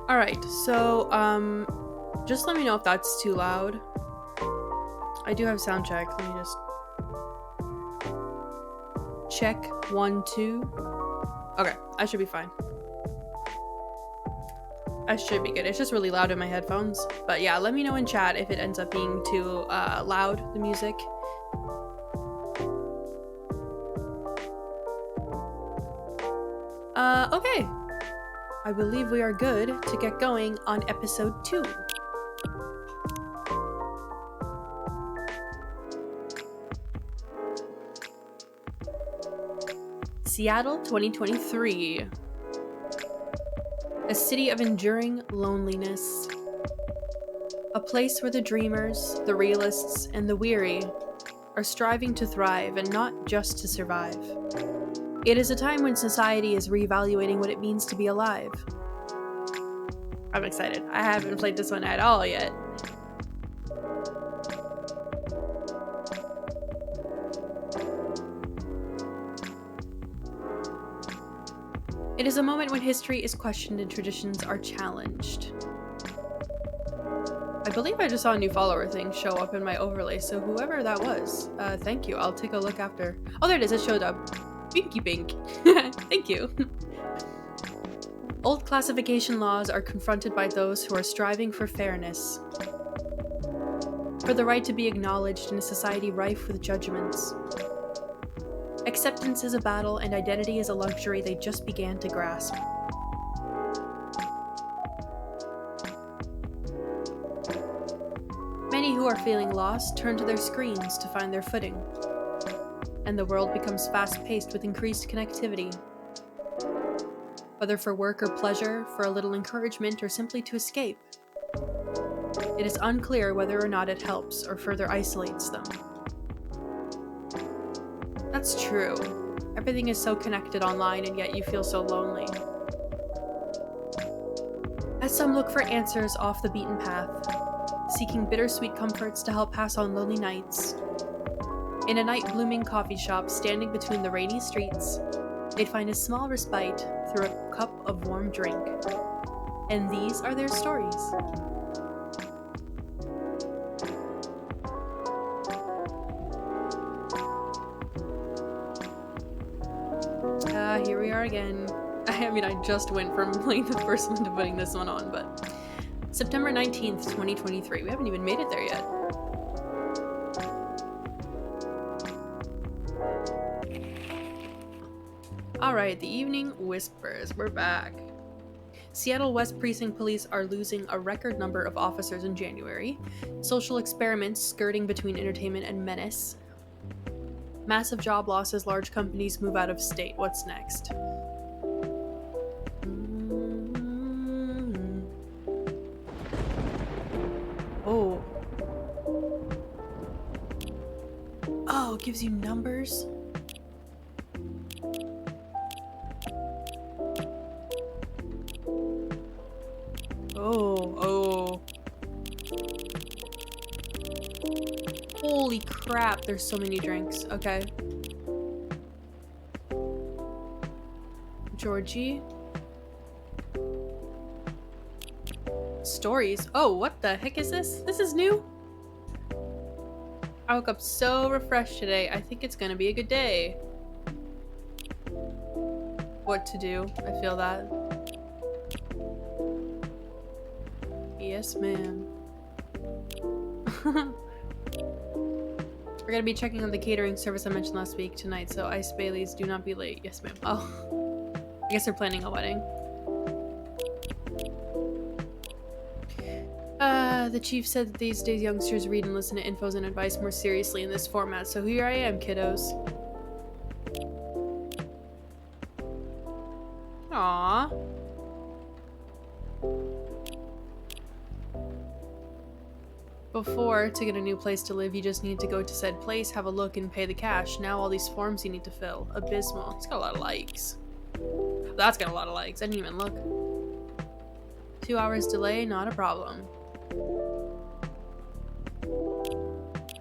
Alright, so, just let me know if that's too loud. I do have sound check. Let me just check. 1, 2. Okay, I should be fine. I should be good. It's just really loud in my headphones. But yeah, let me know in chat if it ends up being too loud, the music. Okay. I believe we are good to get going on episode 2. Seattle 2023. A city of enduring loneliness. A place where the dreamers, the realists, and the weary are striving to thrive and not just to survive. It is a time when society is reevaluating what it means to be alive. I'm excited. I haven't played this one at all yet. It is a moment when history is questioned and traditions are challenged. I believe I just saw a new follower thing show up in my overlay, so whoever that was, thank you. I'll take a look after. Oh, there it is. It showed up. Binky Bink. Thank you. Old classification laws are confronted by those who are striving for fairness, for the right to be acknowledged in a society rife with judgments. Acceptance is a battle, and identity is a luxury they just began to grasp. Many who are feeling lost turn to their screens to find their footing, and the world becomes fast-paced with increased connectivity. Whether for work or pleasure, for a little encouragement, or simply to escape, it is unclear whether or not it helps or further isolates them. That's true. Everything is so connected online, and yet you feel so lonely. As some look for answers off the beaten path, seeking bittersweet comforts to help pass on lonely nights. In a night-blooming coffee shop standing between the rainy streets, they'd find a small respite through a cup of warm drink. And these are their stories. Here we are again. I mean, I just went from playing the first one to putting this one on, but September 19th, 2023. We haven't even made it there yet. Alright, the Evening Whispers. We're back. Seattle West Precinct Police are losing a record number of officers in January. Social experiments skirting between entertainment and menace. Massive job losses, large companies move out of state. What's next? Oh. Oh, it gives you numbers? Oh. Holy crap, there's so many drinks. Okay. Georgie. Stories. Oh, what the heck is this? This is new? I woke up so refreshed today. I think it's gonna be a good day. What to do? I feel that. Yes, ma'am. We're gonna be checking on the catering service I mentioned last week tonight, so Ice Baileys, do not be late. Yes, ma'am. Oh. I guess they're planning a wedding. The chief said that these days youngsters read and listen to infos and advice more seriously in this format, so here I am, kiddos. Aww. Before, to get a new place to live, you just need to go to said place, have a look, and pay the cash. Now all these forms you need to fill. Abysmal. It's got a lot of likes. That's got a lot of likes. I didn't even look. 2 hours delay, not a problem.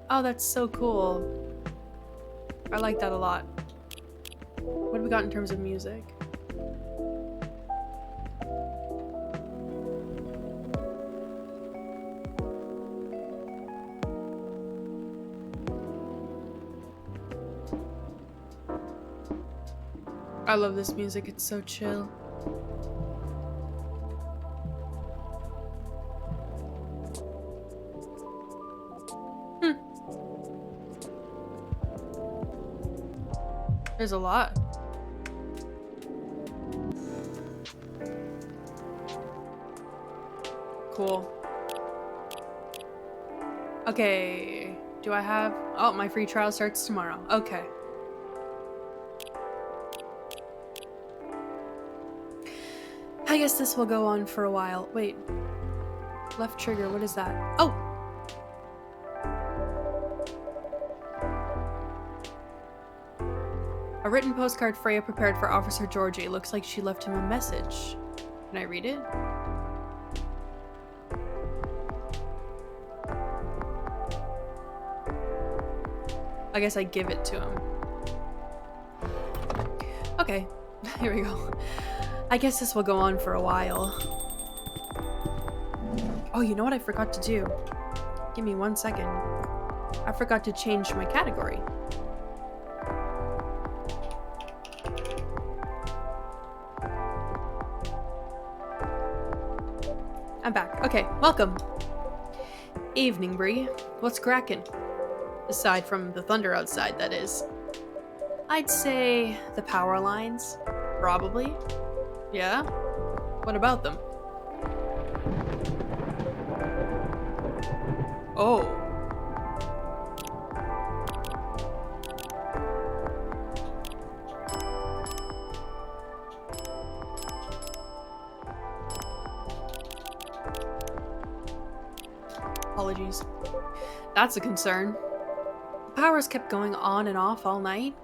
Oh, that's so cool. I like that a lot. What have we got in terms of music? I love this music, it's so chill. There's a lot. Cool. Okay, do I have... Oh, my free trial starts tomorrow. Okay. I guess this will go on for a while. Wait. Left trigger, what is that? Oh! A written postcard Freya prepared for Officer Georgie. Looks like she left him a message. Can I read it? I guess I give it to him. Okay, here we go. I guess this will go on for a while. Oh, you know what I forgot to do? Give me 1 second. I forgot to change my category. I'm back. Okay, welcome. Evening, Bree. What's crackin'? Aside from the thunder outside, that is. I'd say the power lines. Probably. Yeah? What about them? Oh. Apologies. That's a concern. The powers kept going on and off all night.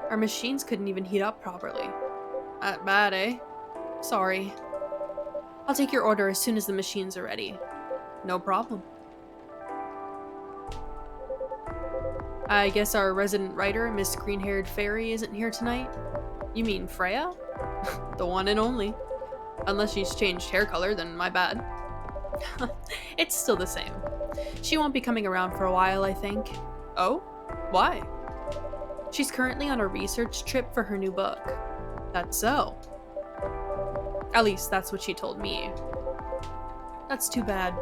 Our machines couldn't even heat up properly. That bad, eh? Sorry. I'll take your order as soon as the machines are ready. No problem. I guess our resident writer, Miss Green-Haired Fairy, isn't here tonight? You mean Freya? The one and only. Unless she's changed hair color, then my bad. It's still the same. She won't be coming around for a while, I think. Oh? Why? She's currently on a research trip for her new book. That's so. At least that's what she told me. That's too bad.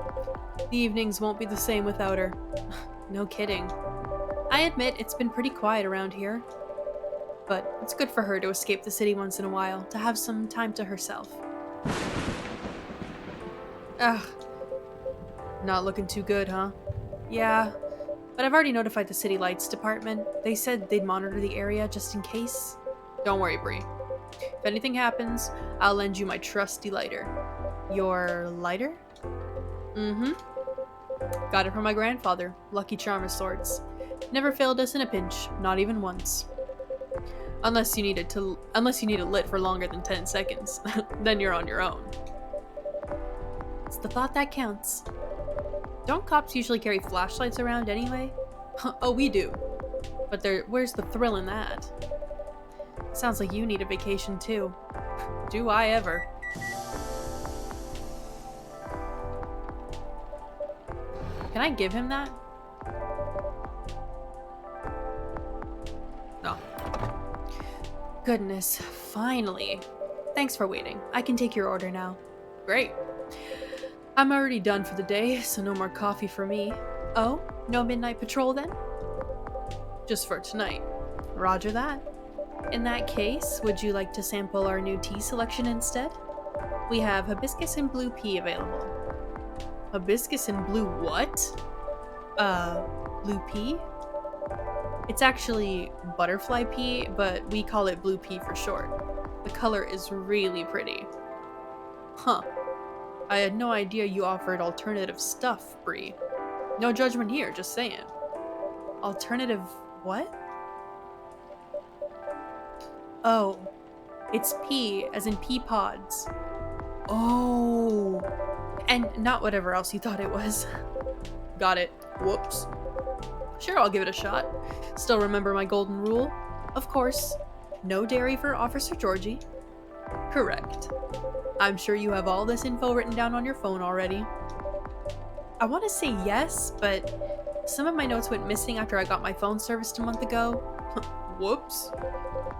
The evenings won't be the same without her. No kidding. I admit it's been pretty quiet around here. But it's good for her to escape the city once in a while, to have some time to herself. Ugh. Not looking too good, huh? Yeah, but I've already notified the city lights department. They said they'd monitor the area just in case. Don't worry, Bree. If anything happens, I'll lend you my trusty lighter. Your lighter? Mm-hmm. Got it from my grandfather. Lucky charm of sorts. Never failed us in a pinch, not even once. Unless you need it lit for longer than 10 seconds. Then you're on your own. It's the thought that counts. Don't cops usually carry flashlights around anyway? Oh, we do. But where's the thrill in that? Sounds like you need a vacation too. Do I ever. Can I give him that? No. Goodness, finally. Thanks for waiting. I can take your order now. Great. I'm already done for the day, so no more coffee for me. Oh, no midnight patrol then? Just for tonight. Roger that. In that case, would you like to sample our new tea selection instead? We have hibiscus and blue pea available. Hibiscus and blue what? Blue pea? It's actually butterfly pea, but we call it blue pea for short. The color is really pretty. Huh. I had no idea you offered alternative stuff, Bree. No judgment here, just saying. Alternative what? Oh, it's pea, as in pea pods. Oh, and not whatever else you thought it was. Got it. Whoops. Sure, I'll give it a shot. Still remember my golden rule? Of course. No dairy for Officer Georgie. Correct. I'm sure you have all this info written down on your phone already. I want to say yes, but some of my notes went missing after I got my phone serviced a month ago. Whoops.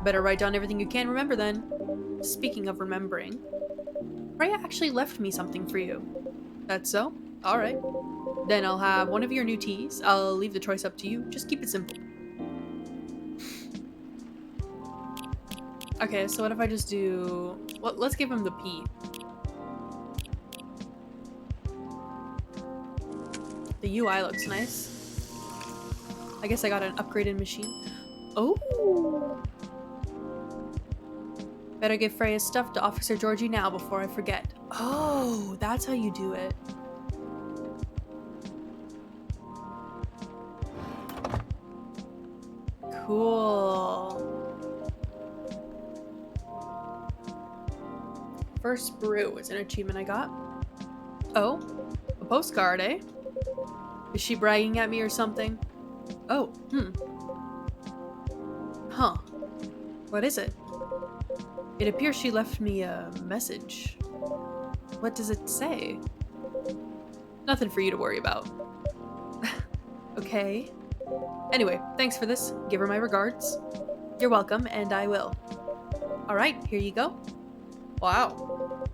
Better write down everything you can remember then. Speaking of remembering, Freya actually left me something for you. That's so? Alright. Then I'll have one of your new teas. I'll leave the choice up to you. Just keep it simple. Okay, so what if I just do... Well, let's give him the P. The UI looks nice. I guess I got an upgraded machine. Oh! Better give Freya's stuff to Officer Georgie now before I forget. Oh, that's how you do it. Cool. First brew is an achievement I got. Oh, a postcard, eh? Is she bragging at me or something? Oh, Huh. What is it? It appears she left me a message. What does it say? Nothing for you to worry about. Okay. Anyway, thanks for this. Give her my regards. You're welcome, and I will. Alright, here you go. Wow.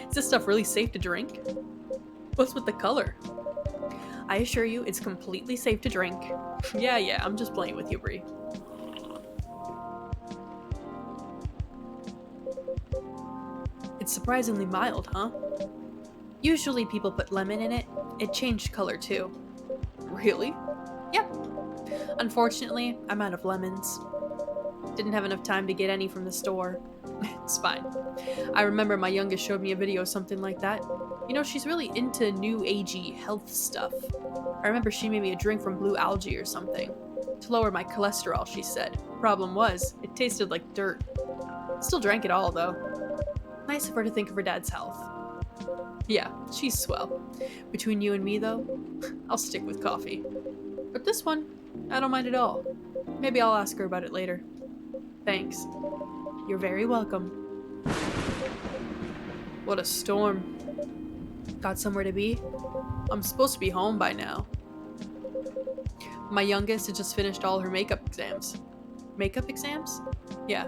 Is this stuff really safe to drink? What's with the color? I assure you, it's completely safe to drink. Yeah, I'm just playing with you, Bree. It's surprisingly mild, huh? Usually people put lemon in it. It changed color too. Really? Yep. Unfortunately, I'm out of lemons. Didn't have enough time to get any from the store. It's fine. I remember my youngest showed me a video of something like that. You know, she's really into new agey health stuff. I remember she made me a drink from blue algae or something. To lower my cholesterol, she said. Problem was, it tasted like dirt. Still drank it all, though. Nice of her to think of her dad's health. Yeah, she's swell. Between you and me, though, I'll stick with coffee. But this one, I don't mind at all. Maybe I'll ask her about it later. Thanks. You're very welcome. What a storm. Got somewhere to be? I'm supposed to be home by now. My youngest had just finished all her makeup exams. Makeup exams? Yeah.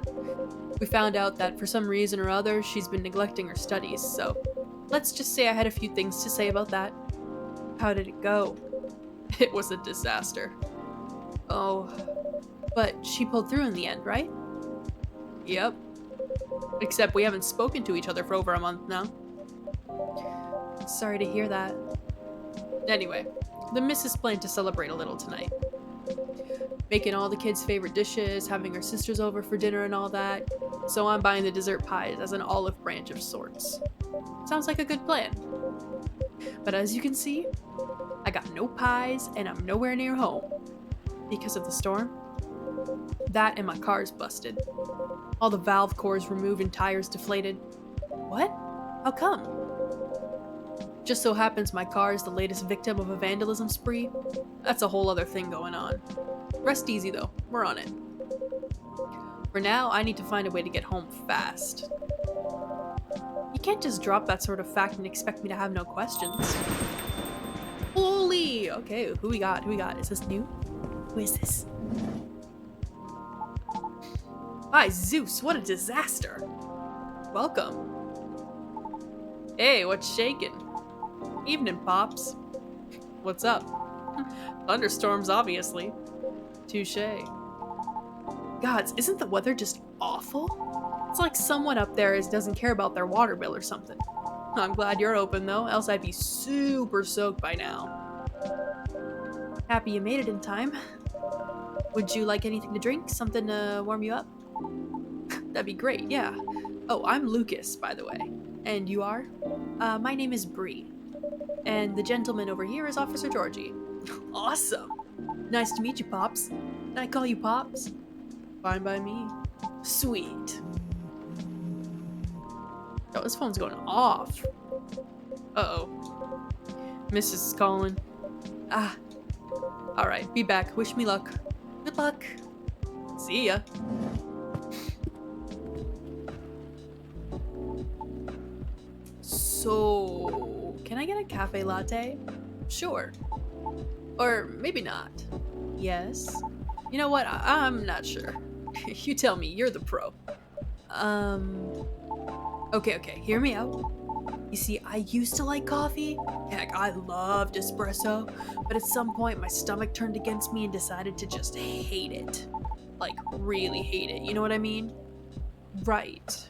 We found out that for some reason or other, she's been neglecting her studies, so let's just say I had a few things to say about that. How did it go? It was a disaster. Oh, but she pulled through in the end, right? Yep. Except we haven't spoken to each other for over a month now. Sorry to hear that. Anyway, the missus planned to celebrate a little tonight. Making all the kids' favorite dishes, having her sisters over for dinner and all that. So I'm buying the dessert pies as an olive branch of sorts. Sounds like a good plan. But as you can see, I got no pies and I'm nowhere near home. Because of the storm. That and my car's busted. All the valve cores removed and tires deflated. What? How come? Just so happens my car is the latest victim of a vandalism spree. That's a whole other thing going on. Rest easy though, we're on it. For now, I need to find a way to get home fast. You can't just drop that sort of fact and expect me to have no questions. Holy! Okay, who we got? Is this new? Who is this? By Zeus, what a disaster! Welcome. Hey, what's shaking? Evening, Pops. What's up? Thunderstorms, obviously. Touché. Gods, isn't the weather just awful? It's like someone up there doesn't care about their water bill or something. I'm glad you're open though, else I'd be super soaked by now. Happy you made it in time. Would you like anything to drink? Something to warm you up? That'd be great, yeah. Oh, I'm Lucas, by the way. And you are? My name is Bree. And the gentleman over here is Officer Georgie. Awesome! Nice to meet you, Pops. Can I call you Pops? Fine by me. Sweet. Oh, this phone's going off. Uh-oh. Mrs. is calling. Ah. Alright, be back. Wish me luck. Good luck. See ya. So, can I get a cafe latte? Sure. Or maybe not. Yes. You know what? I'm not sure. You tell me, you're the pro. Okay, hear me out. You see, I used to like coffee. Heck, I loved espresso. But at some point, my stomach turned against me and decided to just hate it. Like, really hate it. You know what I mean? Right.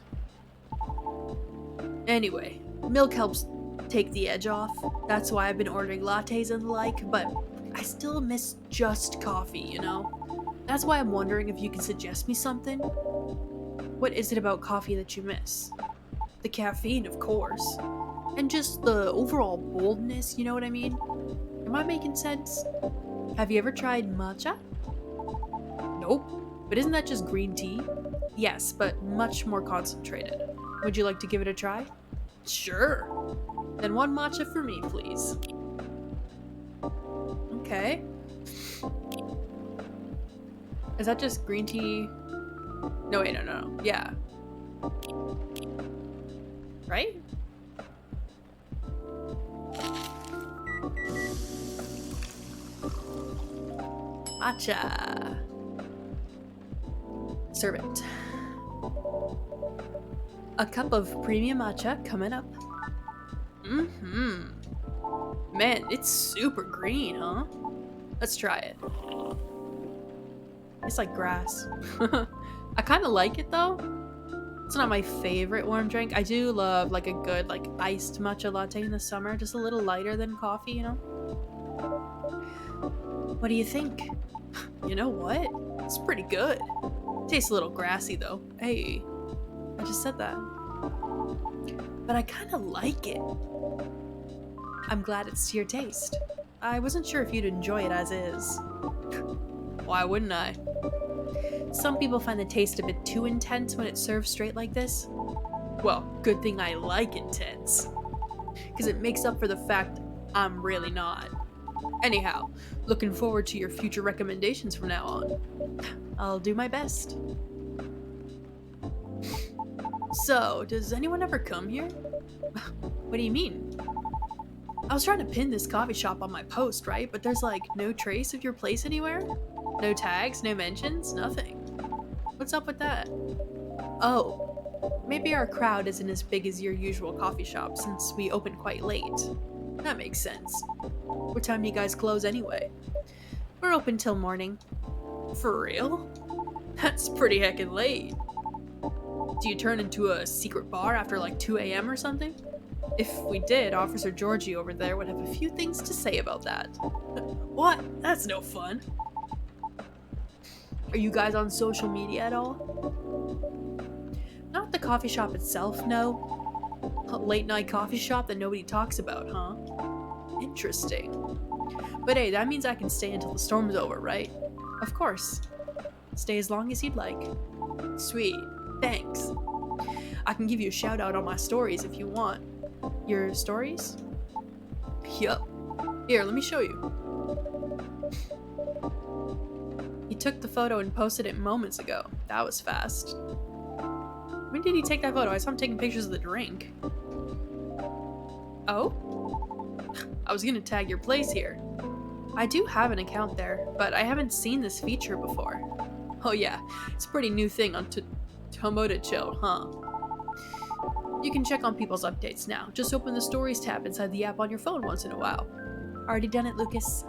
Anyway, milk helps take the edge off. That's why I've been ordering lattes and the like, but I still miss just coffee, you know? That's why I'm wondering if you can suggest me something. What is it about coffee that you miss? The caffeine, of course. And just the overall boldness, you know what I mean? Am I making sense? Have you ever tried matcha? Nope. But isn't that just green tea? Yes, but much more concentrated. Would you like to give it a try? Sure. Then one matcha for me, please. Okay. Is that just green tea? No, wait, no. Yeah. Right? Matcha. Serve it. A cup of premium matcha coming up. Man, it's super green, huh? Let's try it. It's like grass. I kind of like it though. It's not my favorite warm drink. I do love like a good like iced matcha latte in the summer, just a little lighter than coffee, you know? What do you think? You know what? It's pretty good. Tastes a little grassy though. Hey, I just said that. But I kind of like it. I'm glad it's to your taste. I wasn't sure if you'd enjoy it as is. Why wouldn't I? Some people find the taste a bit too intense when it's served straight like this. Well, good thing I like intense. Because it makes up for the fact I'm really not. Anyhow, looking forward to your future recommendations from now on. I'll do my best. So, does anyone ever come here? What do you mean? I was trying to pin this coffee shop on my post, right? But there's like no trace of your place anywhere? No tags, no mentions, nothing. What's up with that? Oh, maybe our crowd isn't as big as your usual coffee shop since we open quite late. That makes sense. What time do you guys close anyway? We're open till morning. For real? That's pretty heckin' late. Do you turn into a secret bar after like 2 a.m. or something? If we did, Officer Georgie over there would have a few things to say about that. What? That's no fun. Are you guys on social media at all? Not the coffee shop itself, no. A late night coffee shop that nobody talks about, huh? Interesting. But hey, that means I can stay until the storm's over, right? Of course. Stay as long as you'd like. Sweet. Thanks. I can give you a shout out on my stories if you want. Your stories? Yup. Here, let me show you. He took the photo and posted it moments ago. That was fast. When did he take that photo? I saw him taking pictures of the drink. Oh? I was gonna tag your place here. I do have an account there, but I haven't seen this feature before. Oh yeah, it's a pretty new thing on Tomoda Chill, huh? You can check on people's updates now. Just open the Stories tab inside the app on your phone once in a while. Already done it, Lucas?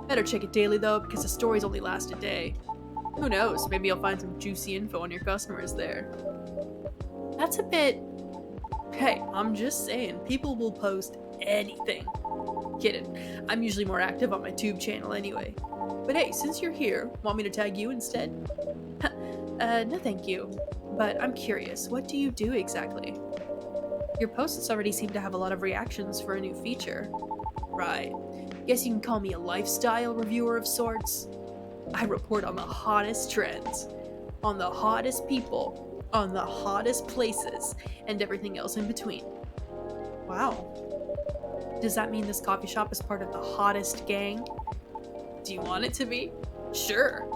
Better check it daily though, because the stories only last a day. Who knows, maybe you'll find some juicy info on your customers there. That's a bit... Hey, I'm just saying, people will post anything. Kidding, I'm usually more active on my tube channel anyway. But hey, since you're here, want me to tag you instead? No thank you. But I'm curious, what do you do exactly? Your posts already seem to have a lot of reactions for a new feature. Right. Guess you can call me a lifestyle reviewer of sorts. I report on the hottest trends, on the hottest people, on the hottest places, and everything else in between. Wow. Does that mean this coffee shop is part of the hottest gang? Do you want it to be? Sure.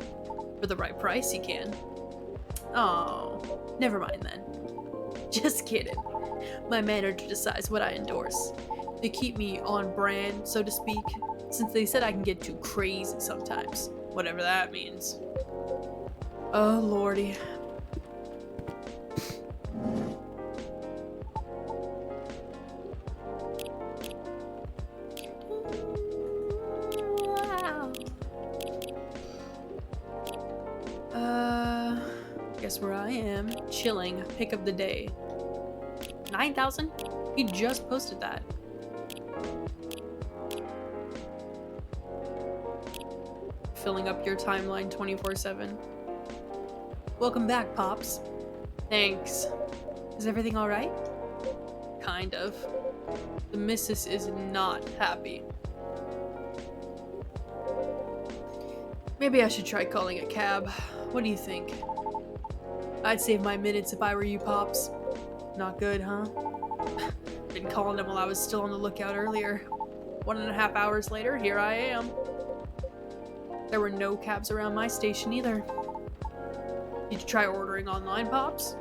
For the right price, you can. Oh, never mind then. Just kidding. My manager decides what I endorse. They keep me on brand, so to speak, since they said I can get too crazy sometimes. Whatever that means. Oh, lordy. Guess where I am. Chilling. Pick of the day. 9,000? He just posted that. Filling up your timeline 24/7. Welcome back, Pops. Thanks. Is everything alright? Kind of. The missus is not happy. Maybe I should try calling a cab. What do you think? I'd save my minutes if I were you, Pops. Not good, huh? Been calling him while I was still on the lookout earlier. 1.5 hours later, here I am. There were no cabs around my station either. Did you try ordering online, Pops?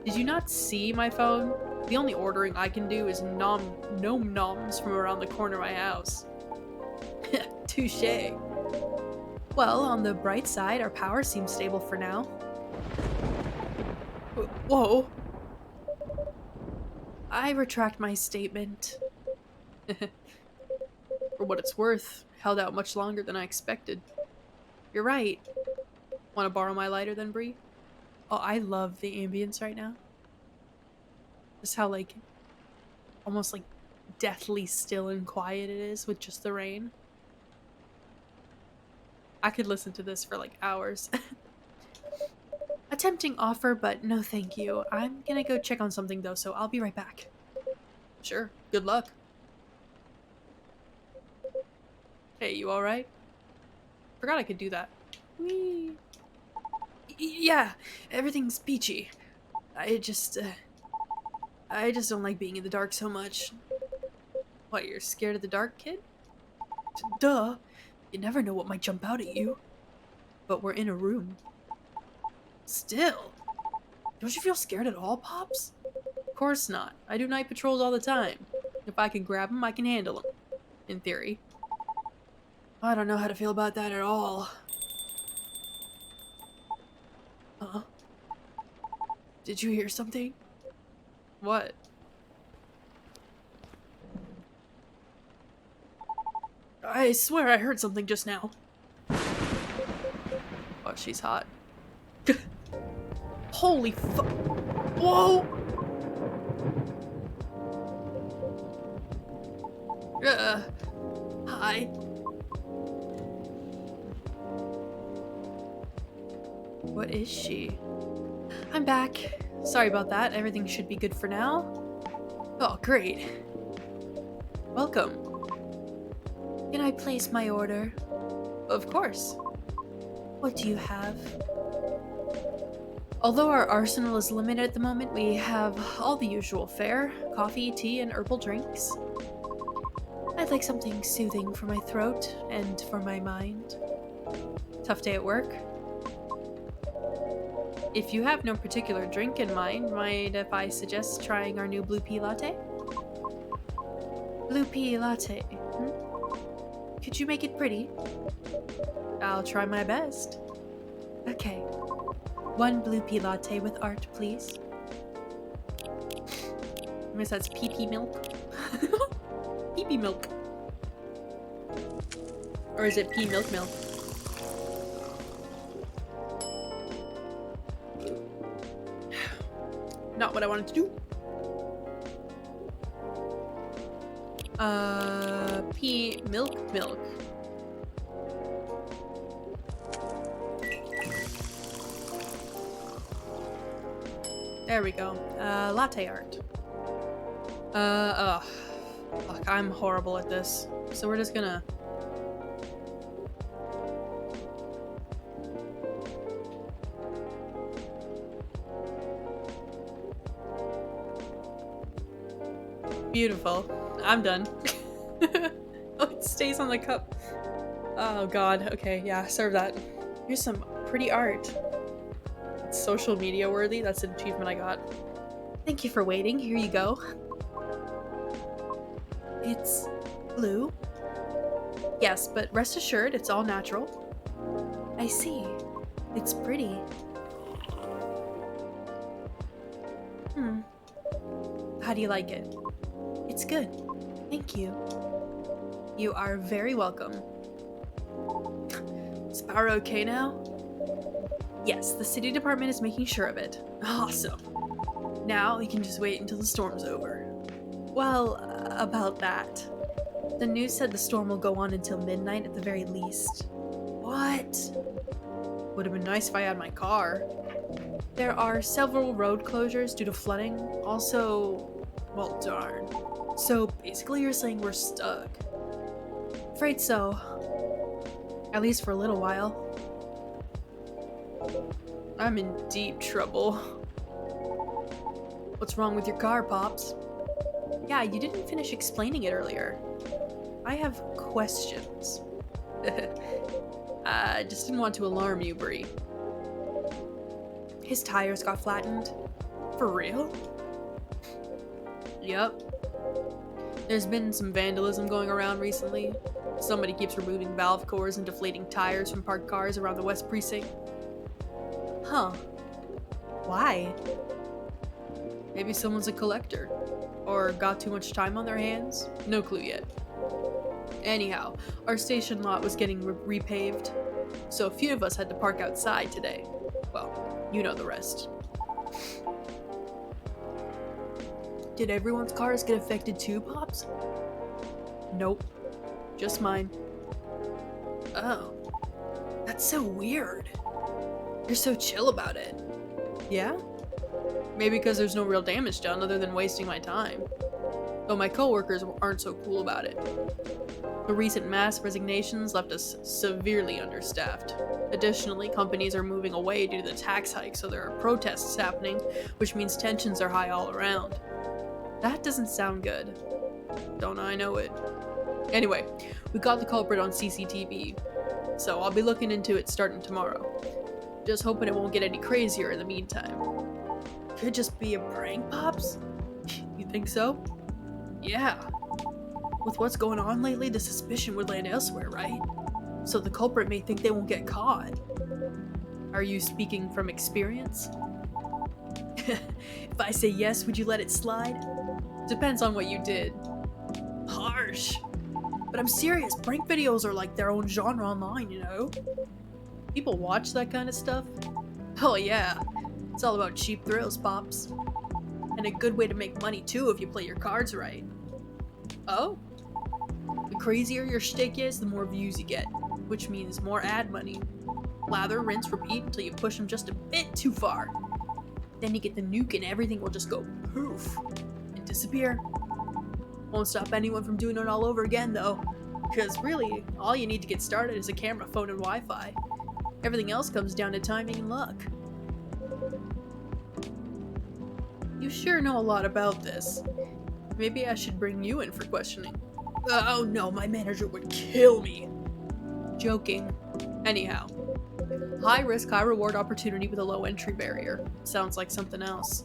Did you not see my phone? The only ordering I can do is gnome noms from around the corner of my house. Touché. Well, on the bright side, our power seems stable for now. Whoa. I retract my statement. For what it's worth, held out much longer than I expected. You're right. Want to borrow my lighter then, Bree? Oh, I love the ambience right now. Just how, like, almost, like, deathly still and quiet it is with just the rain. I could listen to this for, like, hours. A tempting offer, but no thank you. I'm gonna go check on something, though, so I'll be right back. Sure. Good luck. Hey, you alright? Forgot I could do that. Whee! Yeah, everything's peachy. I just don't like being in the dark so much. What, you're scared of the dark, kid? Duh. You never know what might jump out at you. But we're in a room. Still. Don't you feel scared at all, Pops? Of course not. I do night patrols all the time. If I can grab them, I can handle them. In theory. I don't know how to feel about that at all. Did you hear something? What? I swear I heard something just now. Oh, she's hot. Holy fuck. Whoa! Hi. What is she? I'm back. Sorry about that. Everything should be good for now. Oh, great. Welcome. Can I place my order? Of course. What do you have? Although our arsenal is limited at the moment, we have all the usual fare: coffee, tea, and herbal drinks. I'd like something soothing for my throat and for my mind. Tough day at work? If you have no particular drink in mind, mind if I suggest trying our new blue pea latte? Blue pea latte, Could you make it pretty? I'll try my best. Okay. 1 blue pea latte with art, please. I guess that's pee-pee milk. Pee-pee milk. Or is it pea milk milk? Not what I wanted to do. Pea milk milk. There we go. Latte art. Fuck, I'm horrible at this. So we're just gonna... Beautiful. I'm done. Oh, it stays on the cup. Oh god. Okay, yeah, serve that. Here's some pretty art. It's social media worthy. That's an achievement I got. Thank you for waiting. Here you go. It's blue. Yes, but rest assured, it's all natural. I see. It's pretty. How do you like it? It's good. Thank you. You are very welcome. Is power okay now? Yes, the city department is making sure of it. Awesome. Now you can just wait until the storm's over. Well, about that. The news said the storm will go on until midnight at the very least. What? Would have been nice if I had my car. There are several road closures due to flooding. Also, well, darn. So basically you're saying we're stuck. Afraid so. At least for a little while. I'm in deep trouble. What's wrong with your car, Pops? Yeah, you didn't finish explaining it earlier. I have questions. I just didn't want to alarm you, Bree. His tires got flattened. For real? Yep. There's been some vandalism going around recently. Somebody keeps removing valve cores and deflating tires from parked cars around the West Precinct. Huh. Why? Maybe someone's a collector. Or got too much time on their hands? No clue yet. Anyhow, our station lot was getting repaved, so a few of us had to park outside today. Well, you know the rest. Did everyone's cars get affected too, Pops? Nope. Just mine. Oh. That's so weird. You're so chill about it. Yeah? Maybe because there's no real damage done other than wasting my time. Though my coworkers aren't so cool about it. The recent mass resignations left us severely understaffed. Additionally, companies are moving away due to the tax hike, so there are protests happening, which means tensions are high all around. That doesn't sound good. Don't I know it? Anyway, we got the culprit on CCTV, so I'll be looking into it starting tomorrow. Just hoping it won't get any crazier in the meantime. Could just be a prank, Pops? You think so? Yeah. With what's going on lately, the suspicion would land elsewhere, right? So the culprit may think they won't get caught. Are you speaking from experience? If I say yes, would you let it slide? Depends on what you did. Harsh. But I'm serious, prank videos are like their own genre online, you know? People watch that kind of stuff? Oh yeah. It's all about cheap thrills, Pops. And a good way to make money too if you play your cards right. Oh? The crazier your shtick is, the more views you get, which means more ad money. Lather, rinse, repeat until you push them just a bit too far. Then you get the nuke and everything will just go poof and disappear. Won't stop anyone from doing it all over again though, because really, all you need to get started is a camera, phone, and Wi-Fi. Everything else comes down to timing and luck. You sure know a lot about this. Maybe I should bring you in for questioning. Oh no, my manager would kill me. Joking. Anyhow. High risk, high reward opportunity with a low entry barrier. Sounds like something else.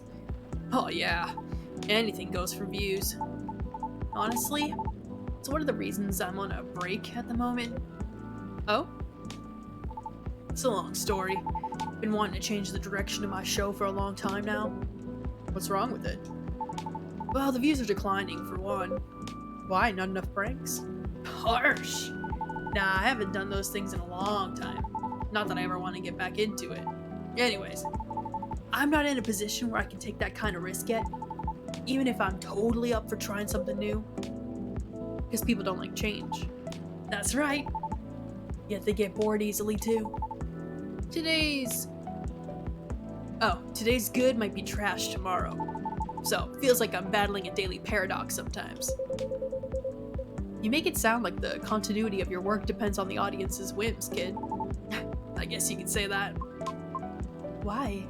Oh yeah. Anything goes for views. Honestly, it's one of the reasons I'm on a break at the moment. Oh? It's a long story. Been wanting to change the direction of my show for a long time now. What's wrong with it? Well, the views are declining, for one. Why? Not enough pranks? Harsh! Nah, I haven't done those things in a long time. Not that I ever want to get back into it. Anyways, I'm not in a position where I can take that kind of risk yet. Even if I'm totally up for trying something new. Because people don't like change. That's right. Yet they get bored easily too. Today's good might be trash tomorrow. So, feels like I'm battling a daily paradox sometimes. You make it sound like the continuity of your work depends on the audience's whims, kid. I guess you could say that. Why?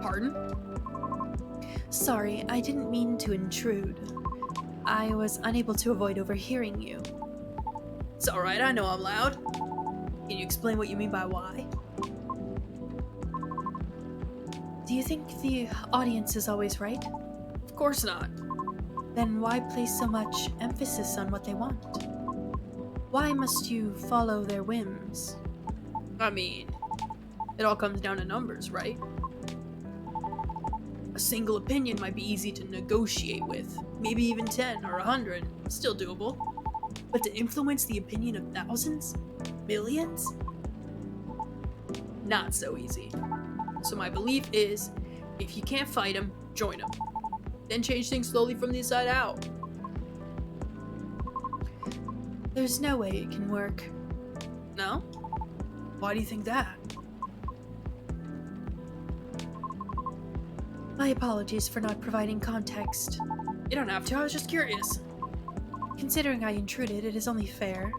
Pardon? Sorry, I didn't mean to intrude. I was unable to avoid overhearing you. It's alright, I know I'm loud. Can you explain what you mean by why? Do you think the audience is always right? Of course not. Then why place so much emphasis on what they want? Why must you follow their whims? I mean, it all comes down to numbers, right? A single opinion might be easy to negotiate with, maybe even 10 or 100, still doable. But to influence the opinion of thousands? Millions? Not so easy. So my belief is, if you can't fight them, join them. Then change things slowly from the inside out. There's no way it can work. No? Why do you think that? My apologies for not providing context. You don't have to, I was just curious. Considering I intruded, it is only fair.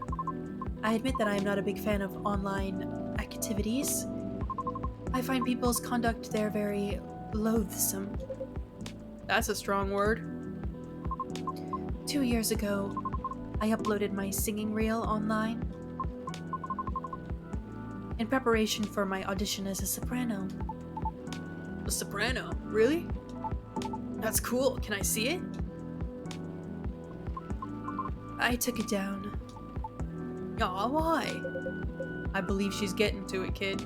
I admit that I am not a big fan of online activities. I find people's conduct there very loathsome. That's a strong word. 2 years ago, I uploaded my singing reel online in preparation for my audition as a soprano. A soprano? Really? That's cool. Can I see it? I took it down. Aw, why? I believe she's getting to it, kid.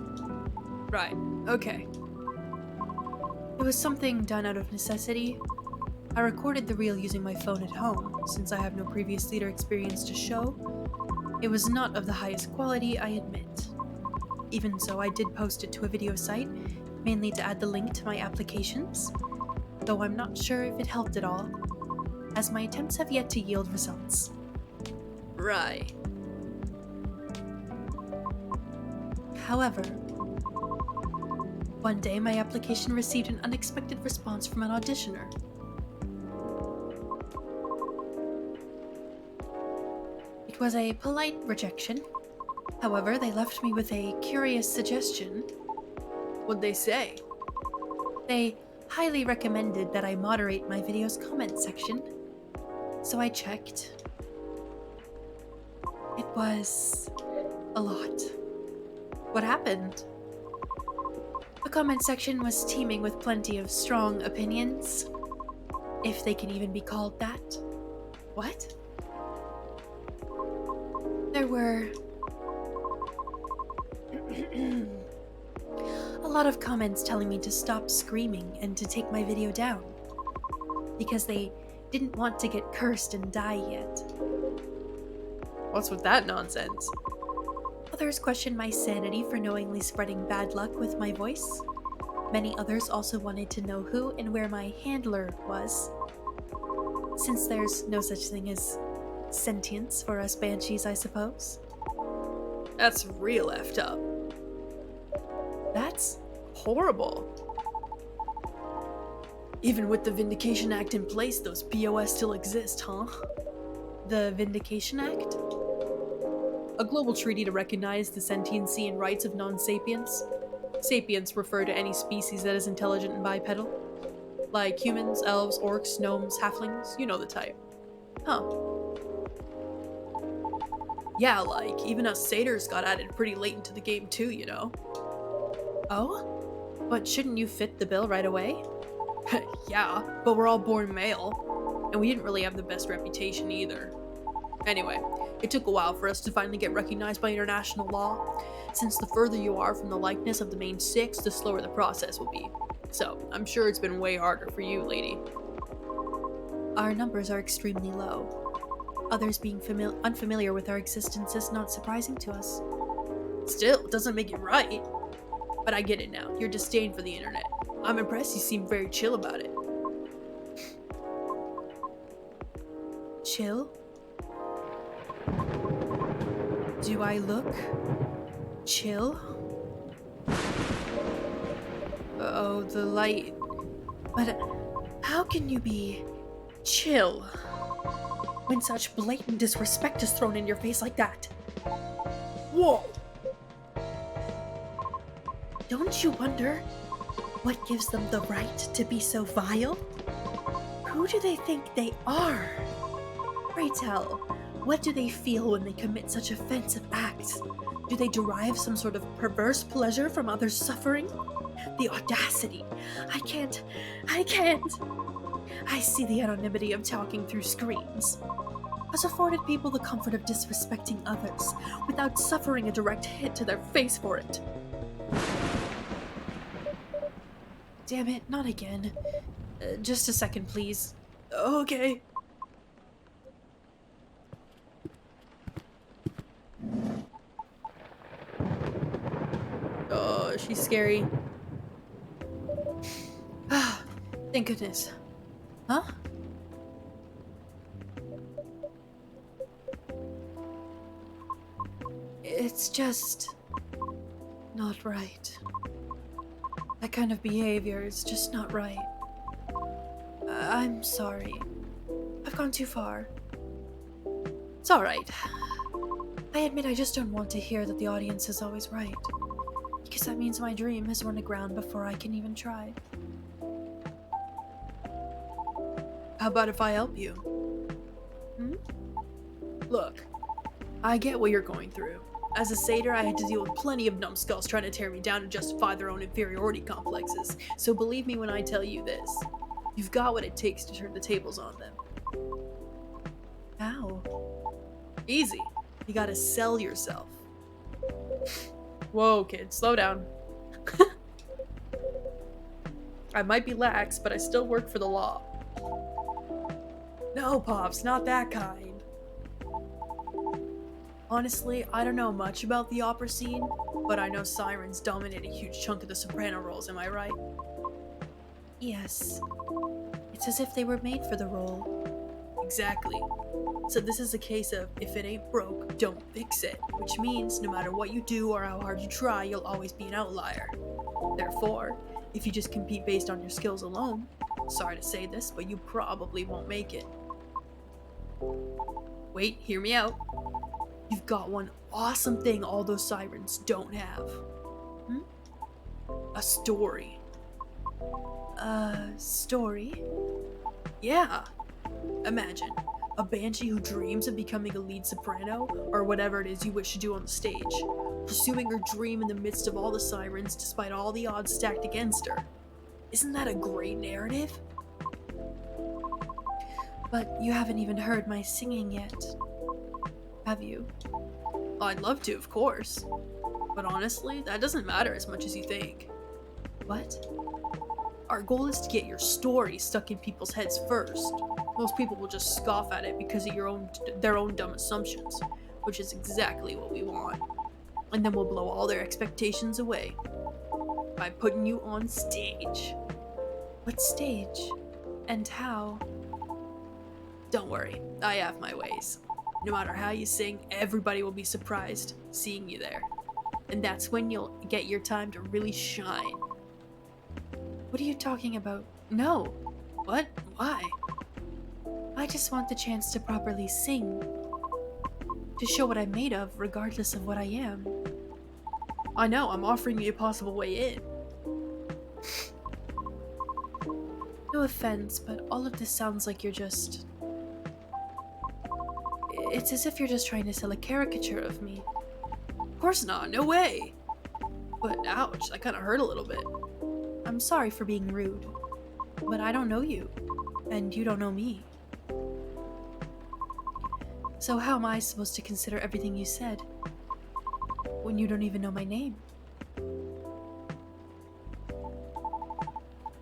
Right, okay. It was something done out of necessity. I recorded the reel using my phone at home, since I have no previous theater experience to show. It was not of the highest quality, I admit. Even so, I did post it to a video site, mainly to add the link to my applications, though I'm not sure if it helped at all, as my attempts have yet to yield results. Right. However, one day my application received an unexpected response from an auditioner. It was a polite rejection. However, they left me with a curious suggestion. What'd they say? They highly recommended that I moderate my video's comment section. So I checked. It was a lot. What happened? The comment section was teeming with plenty of strong opinions, if they can even be called that. What? There were a lot of comments telling me to stop screaming and to take my video down, because they didn't want to get cursed and die yet. What's with that nonsense? Others questioned my sanity for knowingly spreading bad luck with my voice. Many others also wanted to know who and where my handler was, since there's no such thing as sentience for us banshees, I suppose. That's real effed up. That's horrible. Even with the Vindication Act in place, those POS still exist, huh? the Vindication Act? A global treaty to recognize the sentiency and rights of non-sapients. Sapients refer to any species that is intelligent and bipedal. Like humans, elves, orcs, gnomes, halflings, you know the type. Huh. Yeah, like, even us satyrs got added pretty late into the game too, you know? Oh? But shouldn't you fit the bill right away? Yeah, but we're all born male, and we didn't really have the best reputation either. Anyway, it took a while for us to finally get recognized by international law, since the further you are from the likeness of the main six, the slower the process will be. So, I'm sure it's been way harder for you, lady. Our numbers are extremely low. Others being unfamiliar with our existence is not surprising to us. Still, it doesn't make it right. But I get it now, your disdain for the internet. I'm impressed you seem very chill about it. Chill? Do I look chill? Oh, the light. But how can you be chill when such blatant disrespect is thrown in your face like that? Whoa! Don't you wonder what gives them the right to be so vile? Who do they think they are? Pray tell, what do they feel when they commit such offensive acts? Do they derive some sort of perverse pleasure from others' suffering? The audacity! I can't! I see the anonymity of talking through screens. has afforded people the comfort of disrespecting others without suffering a direct hit to their face for it. Damn it, not again. Just a second, please. Okay. Oh, she's scary. Ah, thank goodness. Huh? It's just not right. That kind of behavior is just not right. I'm sorry. I've gone too far. It's alright. I admit I just don't want to hear that the audience is always right. Because that means my dream has run aground before I can even try. How about if I help you? Look, I get what you're going through. As a satyr, I had to deal with plenty of numbskulls trying to tear me down to justify their own inferiority complexes. So believe me when I tell you this. You've got what it takes to turn the tables on them. How? Easy. You gotta sell yourself. Whoa, kid, slow down. I might be lax, but I still work for the law. No, Pops, not that kind. Honestly, I don't know much about the opera scene, but I know sirens dominate a huge chunk of the soprano roles, am I right? Yes. It's as if they were made for the role. Exactly. So this is a case of, if it ain't broke, don't fix it. Which means, no matter what you do or how hard you try, you'll always be an outlier. Therefore, if you just compete based on your skills alone, sorry to say this, but you probably won't make it. Wait, hear me out. You've got one awesome thing all those sirens don't have. A story. A story? Yeah. Imagine, a banshee who dreams of becoming a lead soprano, or whatever it is you wish to do on the stage, pursuing her dream in the midst of all the sirens despite all the odds stacked against her. Isn't that a great narrative? But you haven't even heard my singing yet. Have you? I'd love to, of course. But honestly, that doesn't matter as much as you think. What? Our goal is to get your story stuck in people's heads first. Most people will just scoff at it because of their own dumb assumptions, which is exactly what we want. And then we'll blow all their expectations away by putting you on stage. What stage? And how? Don't worry, I have my ways. No matter how you sing, everybody will be surprised seeing you there. And that's when you'll get your time to really shine. What are you talking about? No. What? Why? I just want the chance to properly sing. To show what I'm made of, regardless of what I am. I know, I'm offering you a possible way in. No offense, but all of this sounds like you're just... It's as if you're just trying to sell a caricature of me. Of course not, no way. But ouch, that kind of hurt a little bit. I'm sorry for being rude, but I don't know you, and you don't know me. So how am I supposed to consider everything you said when you don't even know my name?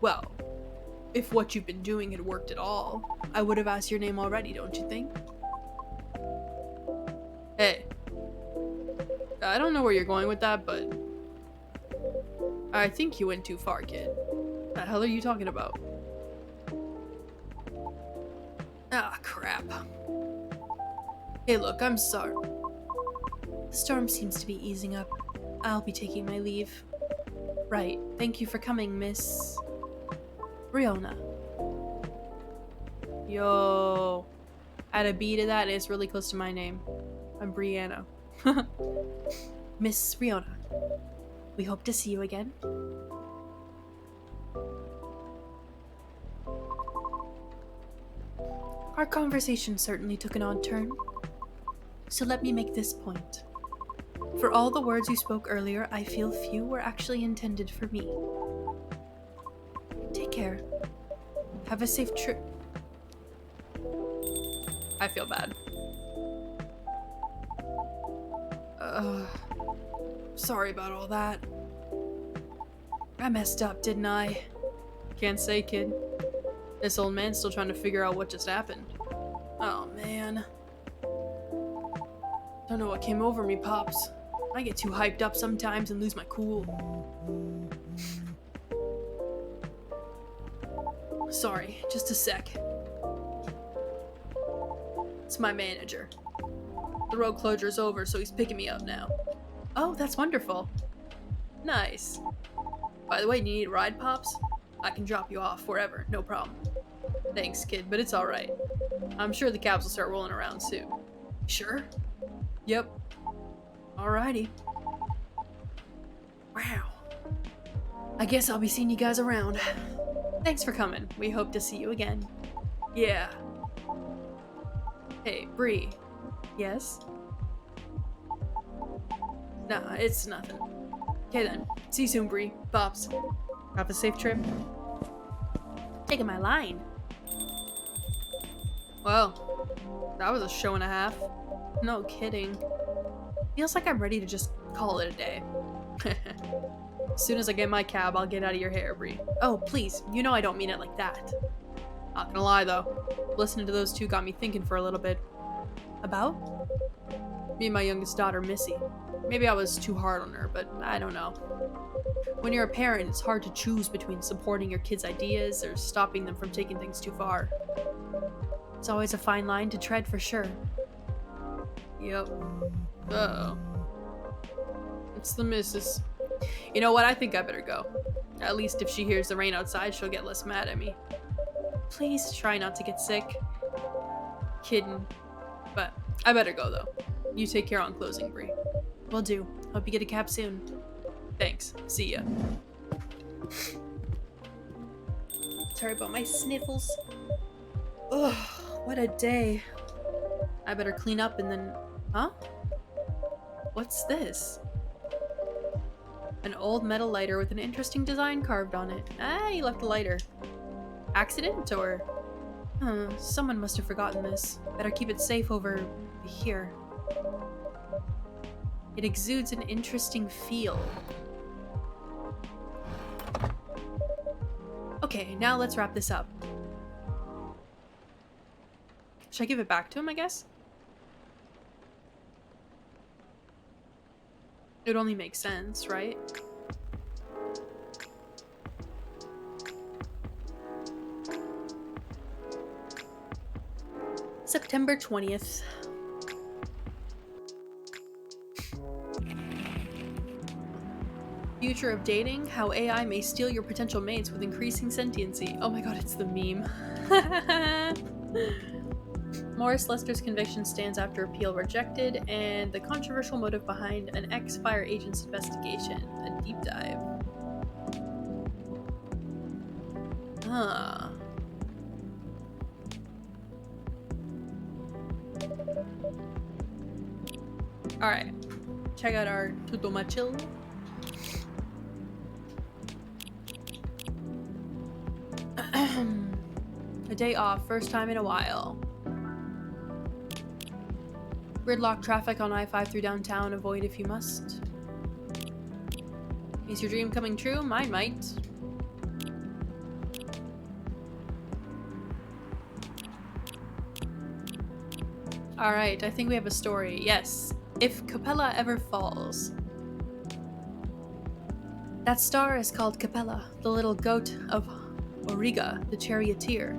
Well, if what you've been doing had worked at all, I would have asked your name already, don't you think? Hey. I don't know where you're going with that, but I think you went too far, kid. The hell are you talking about? Ah, crap. Hey, look, I'm sorry. The storm seems to be easing up. I'll be taking my leave. Right, thank you for coming, Miss... Riona. Yo. Add a B to that, and it's really close to my name. I'm Brianna. Miss Riona. We hope to see you again. Our conversation certainly took an odd turn. So let me make this point. For all the words you spoke earlier, I feel few were actually intended for me. Take care. Have a safe trip. I feel bad. Sorry about all that. I messed up, didn't I? Can't say, kid. This old man's still trying to figure out what just happened. Oh, man. Don't know what came over me, Pops. I get too hyped up sometimes and lose my cool. Sorry, just a sec. It's my manager. The road closure's over, so he's picking me up now. Oh, that's wonderful. Nice. By the way, do you need a ride, Pops? I can drop you off wherever, no problem. Thanks, kid, but it's alright. I'm sure the cabs will start rolling around soon. Sure? Yep. Alrighty. Wow. I guess I'll be seeing you guys around. Thanks for coming. We hope to see you again. Yeah. Hey, Bree. Yes? Nah, it's nothing. Okay then. See you soon, Bree. Pops. Have a safe trip. Taking my line. Well, that was a show and a half. No kidding. Feels like I'm ready to just call it a day. As soon as I get my cab, I'll get out of your hair, Bree. Oh, please. You know I don't mean it like that. Not gonna lie, though. Listening to those two got me thinking for a little bit. About? Me and my youngest daughter, Missy. Maybe I was too hard on her, but I don't know. When you're a parent, it's hard to choose between supporting your kids' ideas or stopping them from taking things too far. It's always a fine line to tread for sure. Yep. Uh-oh. It's the missus. You know what? I think I better go. At least if she hears the rain outside, she'll get less mad at me. Please try not to get sick. Kidding. But I better go, though. You take care on closing, Bree. Will do. Hope you get a cab soon. Thanks. See ya. Sorry about my sniffles. Ugh, what a day. I better clean up and then... Huh? What's this? An old metal lighter with an interesting design carved on it. Ah, you left the lighter. Accident, or... Someone must have forgotten this. Better keep it safe over here. It exudes an interesting feel. Okay, now let's wrap this up. Should I give it back to him, I guess? It would only make sense, right? September 20th. Future of dating, how AI may steal your potential mates with increasing sentiency. Oh my god, it's the meme. Morris Lester's conviction stands after appeal rejected, and the controversial motive behind an ex-fire agent's investigation. A deep dive. Huh. Alright. Check out our tutomachil. A day off, first time in a while. Gridlock traffic on I-5 through downtown, avoid if you must. Is your dream coming true? Mine might. Alright, I think we have a story. Yes. If Capella ever falls. That star is called Capella, the little goat of Auriga, the charioteer.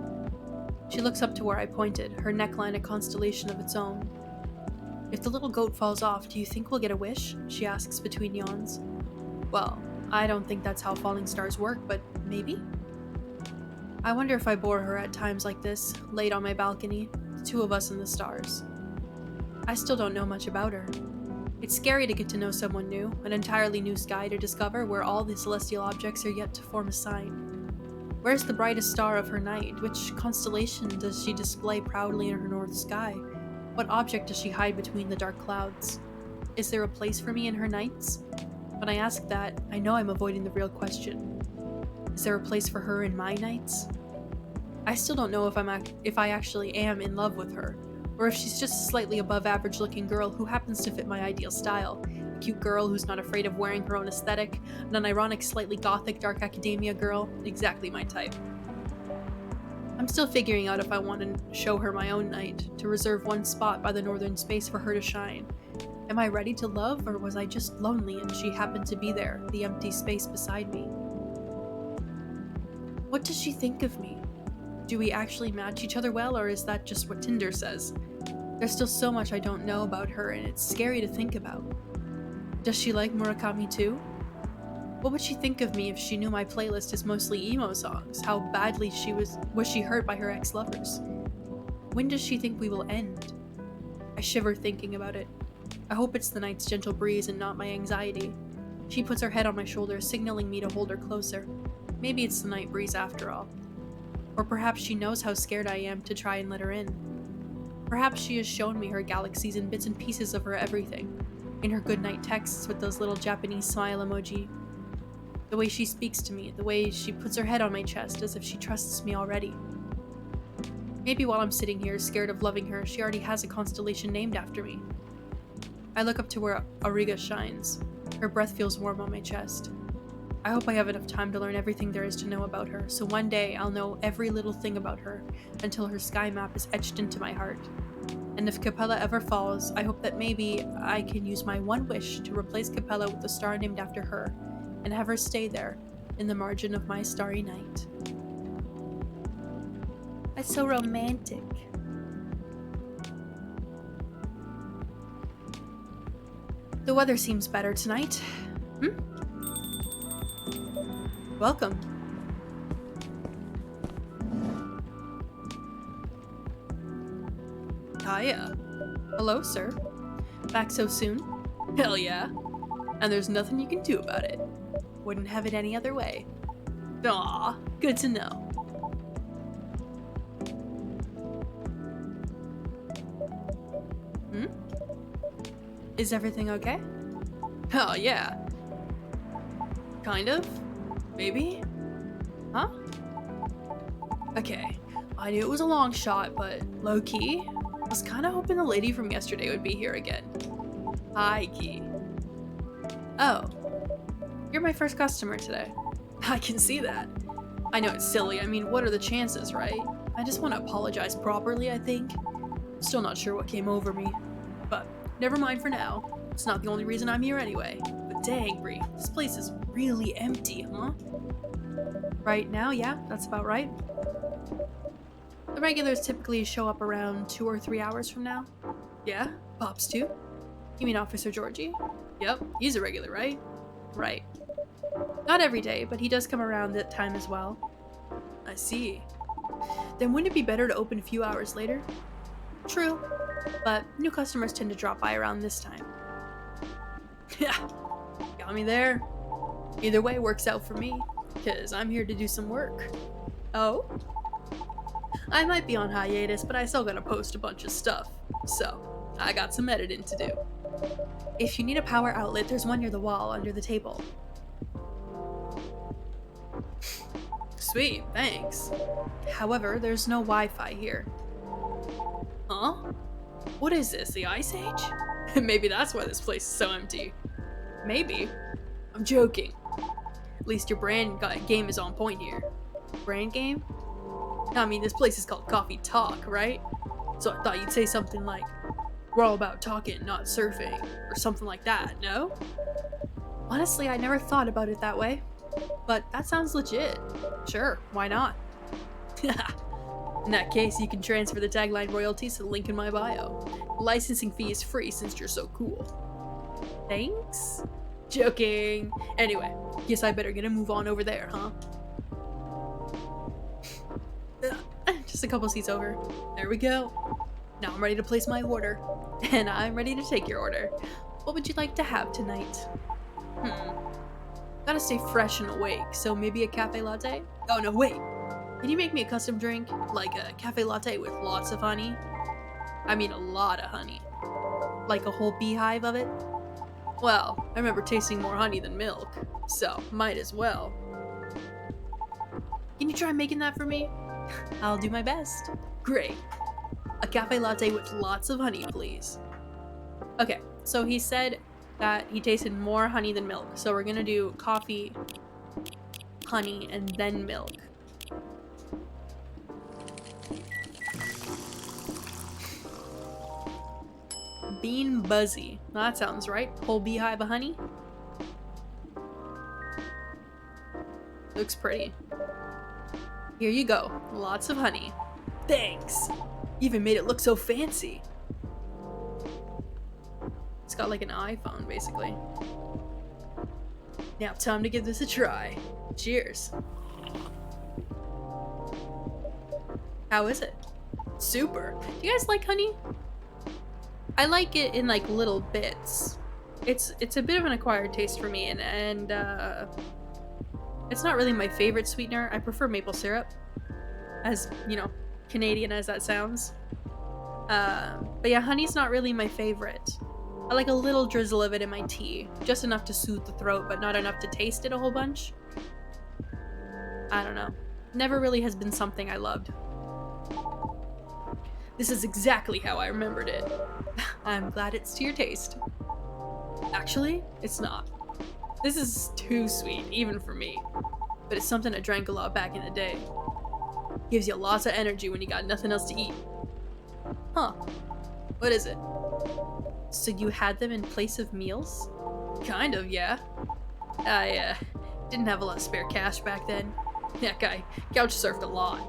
She looks up to where I pointed, her neckline a constellation of its own. If the little goat falls off, do you think we'll get a wish? She asks between yawns. Well, I don't think that's how falling stars work, but maybe? I wonder if I bore her at times like this, laid on my balcony, the two of us in the stars. I still don't know much about her. It's scary to get to know someone new, an entirely new sky to discover where all the celestial objects are yet to form a sign. Where's the brightest star of her night? Which constellation does she display proudly in her north sky? What object does she hide between the dark clouds? Is there a place for me in her nights? When I ask that, I know I'm avoiding the real question. Is there a place for her in my nights? I still don't know if I actually am in love with her, Or if she's just a slightly above average looking girl who happens to fit my ideal style. A cute girl who's not afraid of wearing her own aesthetic, an ironic, slightly gothic dark academia girl, exactly my type. I'm still figuring out if I want to show her my own night, to reserve one spot by the northern space for her to shine. Am I ready to love, or was I just lonely and she happened to be there, the empty space beside me? What does she think of me? Do we actually match each other well, or is that just what Tinder says? There's still so much I don't know about her, and it's scary to think about. Does she like Murakami too? What would she think of me if she knew my playlist is mostly emo songs? How badly was she hurt by her ex-lovers? When does she think we will end? I shiver thinking about it. I hope it's the night's gentle breeze and not my anxiety. She puts her head on my shoulder, signaling me to hold her closer. Maybe it's the night breeze after all. Or perhaps she knows how scared I am to try and let her in. Perhaps she has shown me her galaxies and bits and pieces of her everything. In her goodnight texts with those little Japanese smile emoji. The way she speaks to me, the way she puts her head on my chest as if she trusts me already. Maybe while I'm sitting here scared of loving her, she already has a constellation named after me. I look up to where Auriga shines. Her breath feels warm on my chest. I hope I have enough time to learn everything there is to know about her, so one day I'll know every little thing about her, until her sky map is etched into my heart. And if Capella ever falls, I hope that maybe I can use my one wish to replace Capella with a star named after her, and have her stay there, in the margin of my starry night. That's so romantic. The weather seems better tonight. Welcome. Hiya. Hello, sir. Back so soon? Hell yeah. And there's nothing you can do about it. Wouldn't have it any other way. Aw, good to know. Is everything okay? Oh yeah. Kind of? Maybe? Huh? Okay, I knew it was a long shot, but low-key, I was kinda hoping the lady from yesterday would be here again. High-key. Oh. You're my first customer today. I can see that. I know it's silly, I mean, what are the chances, right? I just want to apologize properly, I think. Still not sure what came over me. But, never mind for now. It's not the only reason I'm here anyway. But dang, Bree, this place is really empty, huh? Right now, yeah, that's about right. The regulars typically show up around 2 or 3 hours from now. Yeah? Pops too? You mean Officer Georgie? Yep, he's a regular, right? Right. Not every day, but he does come around that time as well. I see. Then wouldn't it be better to open a few hours later? True, but new customers tend to drop by around this time. Yeah, got me there. Either way works out for me, because I'm here to do some work. Oh? I might be on hiatus, but I still gotta post a bunch of stuff, so I got some editing to do. If you need a power outlet, there's one near the wall under the table. Sweet, thanks. However, there's no Wi-Fi here. Huh? What is this, the Ice Age? Maybe that's why this place is so empty. Maybe. I'm joking. At least your brand game is on point here. Brand game? I mean, this place is called Coffee Talk, right? So I thought you'd say something like, we're all about talking, not surfing, or something like that, no? Honestly, I never thought about it that way. But that sounds legit. Sure, why not? In that case, you can transfer the tagline royalties to the link in my bio. The licensing fee is free since you're so cool. Thanks? Joking. Anyway, guess I better get a move on over there, huh? Just a couple seats over. There we go. Now I'm ready to place my order. And I'm ready to take your order. What would you like to have tonight? Gotta stay fresh and awake, so maybe a cafe latte? Oh no, wait. Can you make me a custom drink? Like a cafe latte with lots of honey? I mean a lot of honey. Like a whole beehive of it? Well, I remember tasting more honey than milk, so might as well. Can you try making that for me? I'll do my best. Great. A cafe latte with lots of honey, please. Okay, so he said that he tasted more honey than milk. So we're gonna do coffee, honey, and then milk. Bean buzzy. That sounds right. Whole beehive of honey. Looks pretty. Here you go. Lots of honey. Thanks. Even made it look so fancy. It's got like an iPhone, basically. Now, time to give this a try. Cheers. How is it? Super. Do you guys like honey? I like it in like little bits. It's a bit of an acquired taste for me, and it's not really my favorite sweetener. I prefer maple syrup, as you know, Canadian as that sounds. But yeah, honey's not really my favorite. I like a little drizzle of it in my tea, just enough to soothe the throat, but not enough to taste it a whole bunch. I don't know. Never really has been something I loved. This is exactly how I remembered it. I'm glad it's to your taste. Actually, it's not. This is too sweet, even for me. But it's something I drank a lot back in the day. Gives you lots of energy when you got nothing else to eat. Huh. What is it? So you had them in place of meals? Kind of, yeah. I didn't have a lot of spare cash back then. That guy couch surfed a lot.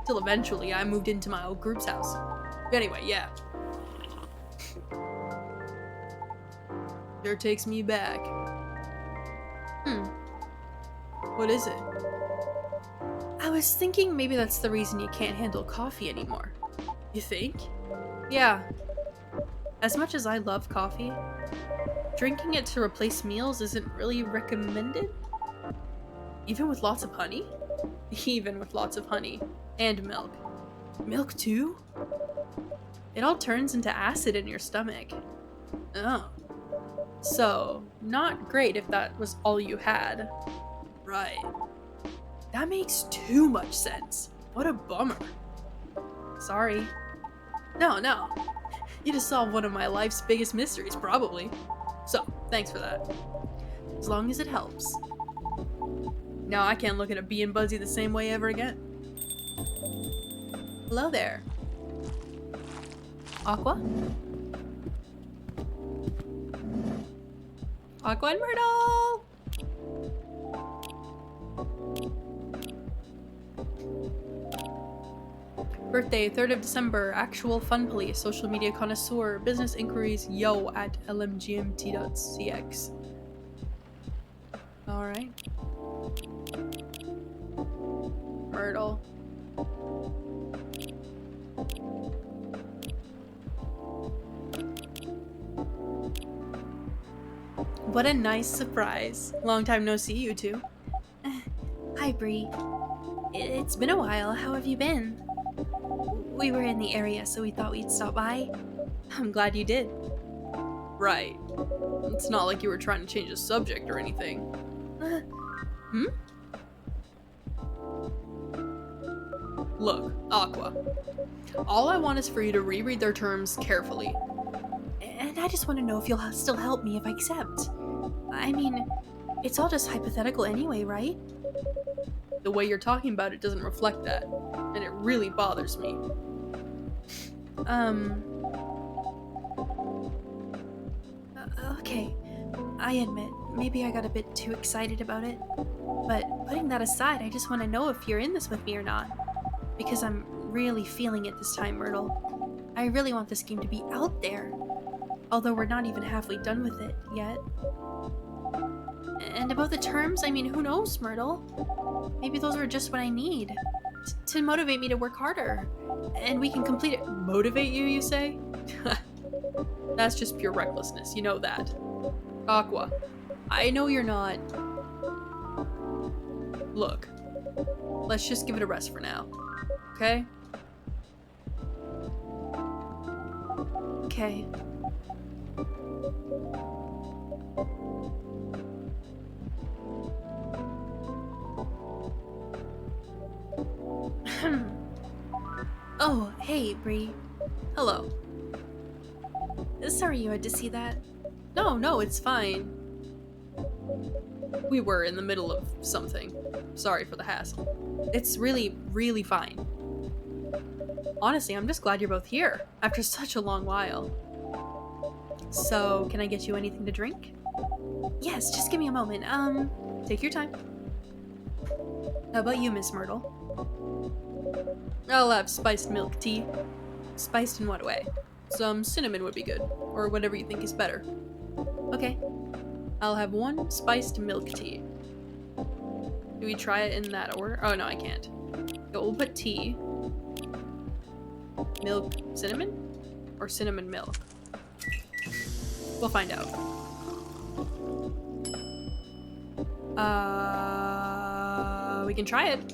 Till eventually I moved into my old group's house. Anyway, yeah. Sure takes me back. What is it? I was thinking maybe that's the reason you can't handle coffee anymore. You think? Yeah. As much as I love coffee, drinking it to replace meals isn't really recommended. Even with lots of honey? Even with lots of honey. And milk. Milk too? It all turns into acid in your stomach. Oh. So, not great if that was all you had. Right. That makes too much sense. What a bummer. Sorry. No. You just solved one of my life's biggest mysteries, probably. So, thanks for that. As long as it helps. Now I can't look at a bee and Buzzy the same way ever again. Hello there. Aqua? Aqua and Myrtle! Birthday, 3rd of December, actual fun police, social media connoisseur, business inquiries, yo at lmgmt.cx. Alright. Myrtle. What a nice surprise. Long time no see, you two. Hi, Bree. It's been a while. How have you been? We were in the area, so we thought we'd stop by. I'm glad you did. Right. It's not like you were trying to change the subject or anything. Look, Aqua. All I want is for you to reread their terms carefully. And I just want to know if you'll still help me if I accept. I mean, it's all just hypothetical anyway, right? The way you're talking about it doesn't reflect that, and it really bothers me. Okay. I admit, maybe I got a bit too excited about it. But putting that aside, I just want to know if you're in this with me or not. Because I'm really feeling it this time, Myrtle. I really want this game to be out there. Although we're not even halfway done with it yet. And about the terms, I mean, who knows, Myrtle? Maybe those are just what I need. To motivate me to work harder. And we can complete it. Motivate you, you say? That's just pure recklessness, you know that. Aqua, I know you're not... Look, let's just give it a rest for now, okay? Okay. Oh, hey, Bree. Hello. Sorry you had to see that. No, it's fine. We were in the middle of something. Sorry for the hassle. It's really, really fine. Honestly, I'm just glad you're both here after such a long while. So, can I get you anything to drink? Yes, just give me a moment. Take your time. How about you, Miss Myrtle? I'll have spiced milk tea. Spiced in what way? Some cinnamon would be good, or whatever you think is better. Okay. I'll have 1 spiced milk tea. Do we try it in that order? Oh, no, I can't. So we'll put tea. Milk, cinnamon? Or cinnamon milk? We'll find out. We can try it.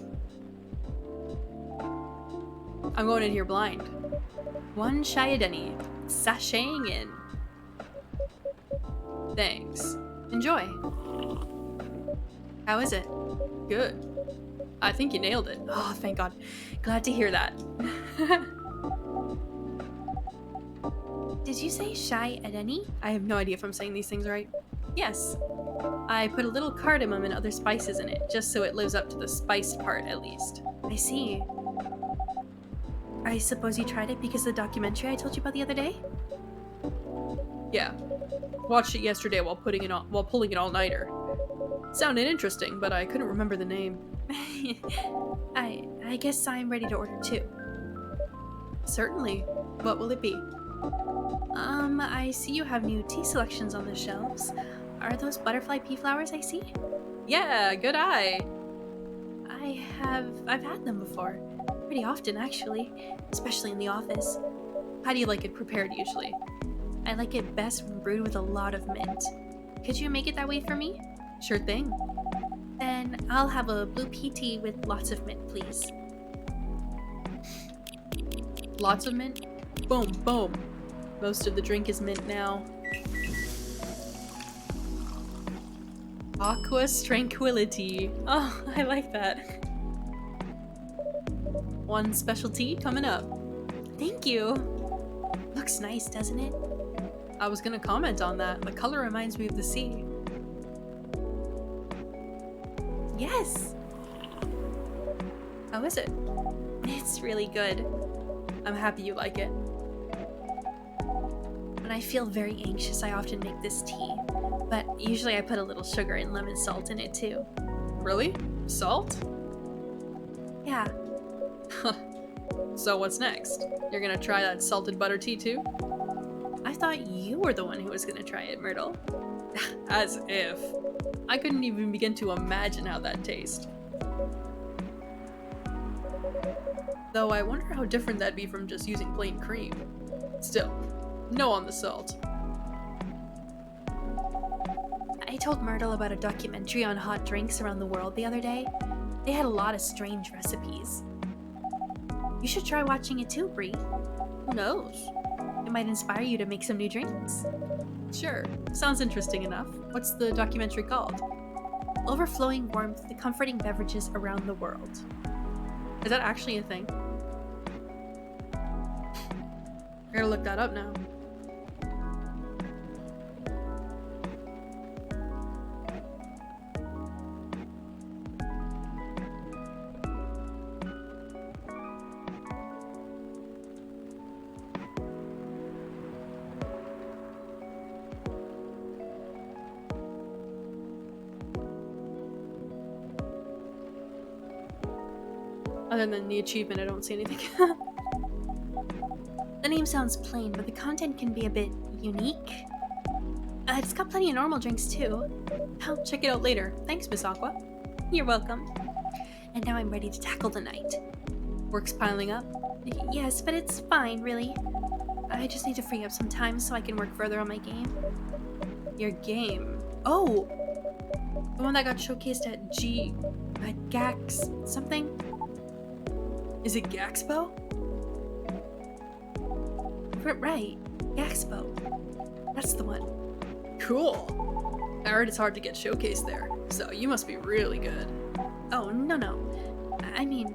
I'm going in here blind. 1 Shayadeni, sashaying in. Thanks. Enjoy. How is it? Good. I think you nailed it. Oh, thank God. Glad to hear that. Did you say shy at any? I have no idea if I'm saying these things right. Yes. I put a little cardamom and other spices in it, just so it lives up to the spiced part at least. I see. I suppose you tried it because of the documentary I told you about the other day? Yeah. Watched it yesterday while pulling an all-nighter. Sounded interesting, but I couldn't remember the name. I guess I'm ready to order too. Certainly. What will it be? I see you have new tea selections on the shelves. Are those butterfly pea flowers I see? Yeah, good eye. I've had them before. Pretty often, actually. Especially in the office. How do you like it prepared usually? I like it best when brewed with a lot of mint. Could you make it that way for me? Sure thing. Then I'll have a blue pea tea with lots of mint, please. Lots of mint? Boom, boom. Most of the drink is mint now. Aqua's Tranquility. Oh, I like that. 1 specialty coming up. Thank you. Looks nice, doesn't it? I was gonna comment on that. The color reminds me of the sea. Yes. How is it? It's really good. I'm happy you like it. When I feel very anxious, I often make this tea. But usually I put a little sugar and lemon salt in it too. Really? Salt? Yeah. So what's next? You're gonna try that salted butter tea too? I thought you were the one who was gonna try it, Myrtle. As if. I couldn't even begin to imagine how that tastes. Though I wonder how different that'd be from just using plain cream. Still, no on the salt. I told Myrtle about a documentary on hot drinks around the world the other day. They had a lot of strange recipes. You should try watching it too, Bree. Who knows? It might inspire you to make some new drinks. Sure, sounds interesting enough. What's the documentary called? Overflowing Warmth, the Comforting Beverages Around the World. Is that actually a thing? I gotta look that up now. Other than the achievement, I don't see anything. The name sounds plain, but the content can be a bit unique. It's got plenty of normal drinks too. I'll check it out later. Thanks, Miss Aqua. You're welcome. And now I'm ready to tackle the night. Work's piling up? Yes, but it's fine, really. I just need to free up some time so I can work further on my game. Your game? Oh! The one that got showcased at GAX something? Is it Gaxpo? Right, Gaxpo. That's the one. Cool. I heard it's hard to get showcased there, so you must be really good. Oh, no. I mean,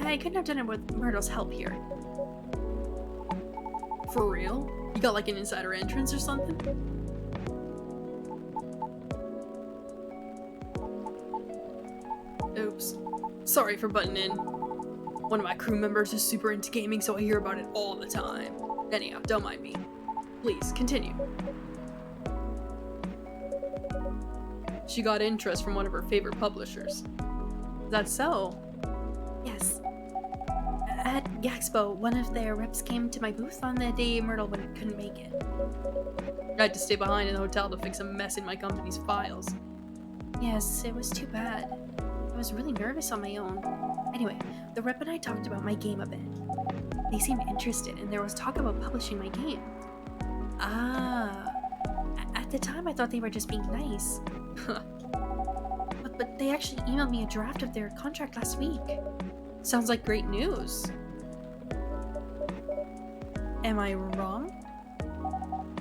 I couldn't have done it with Myrtle's help here. For real? You got like an insider entrance or something? Oops. Sorry for butting in. One of my crew members is super into gaming, so I hear about it all the time. Anyhow, don't mind me. Please, continue. She got interest from one of her favorite publishers. Is that so? Yes. At Yaxpo, one of their reps came to my booth on the day Myrtle couldn't make it. I had to stay behind in the hotel to fix a mess in my company's files. Yes, it was too bad. I was really nervous on my own. Anyway, the rep and I talked about my game a bit. They seemed interested, and there was talk about publishing my game. Ah. At the time, I thought they were just being nice. but they actually emailed me a draft of their contract last week. Sounds like great news. Am I wrong?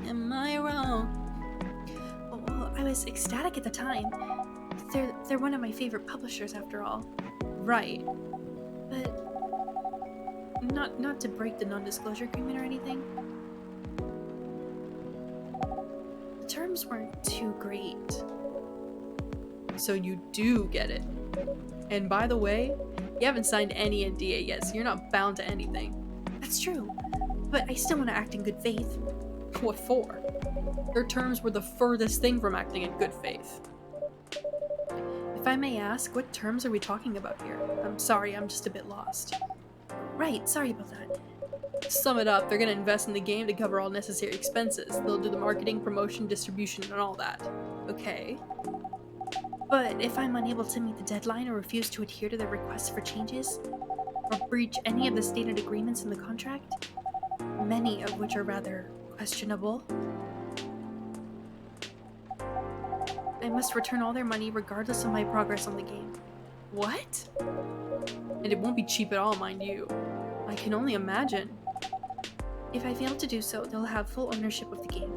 Am I wrong? Well, I was ecstatic at the time. They're one of my favorite publishers after all. Right. But not to break the non-disclosure agreement or anything. The terms weren't too great. So you do get it. And by the way, you haven't signed any NDA yet, so you're not bound to anything. That's true. But I still want to act in good faith. What for? Their terms were the furthest thing from acting in good faith. If I may ask, what terms are we talking about here? I'm sorry, I'm just a bit lost. Right, sorry about that. To sum it up, they're gonna invest in the game to cover all necessary expenses. They'll do the marketing, promotion, distribution, and all that. Okay. But if I'm unable to meet the deadline or refuse to adhere to their requests for changes, or breach any of the stated agreements in the contract, many of which are rather questionable, I must return all their money regardless of my progress on the game. What? And it won't be cheap at all, mind you. I can only imagine. If I fail to do so, they'll have full ownership of the game.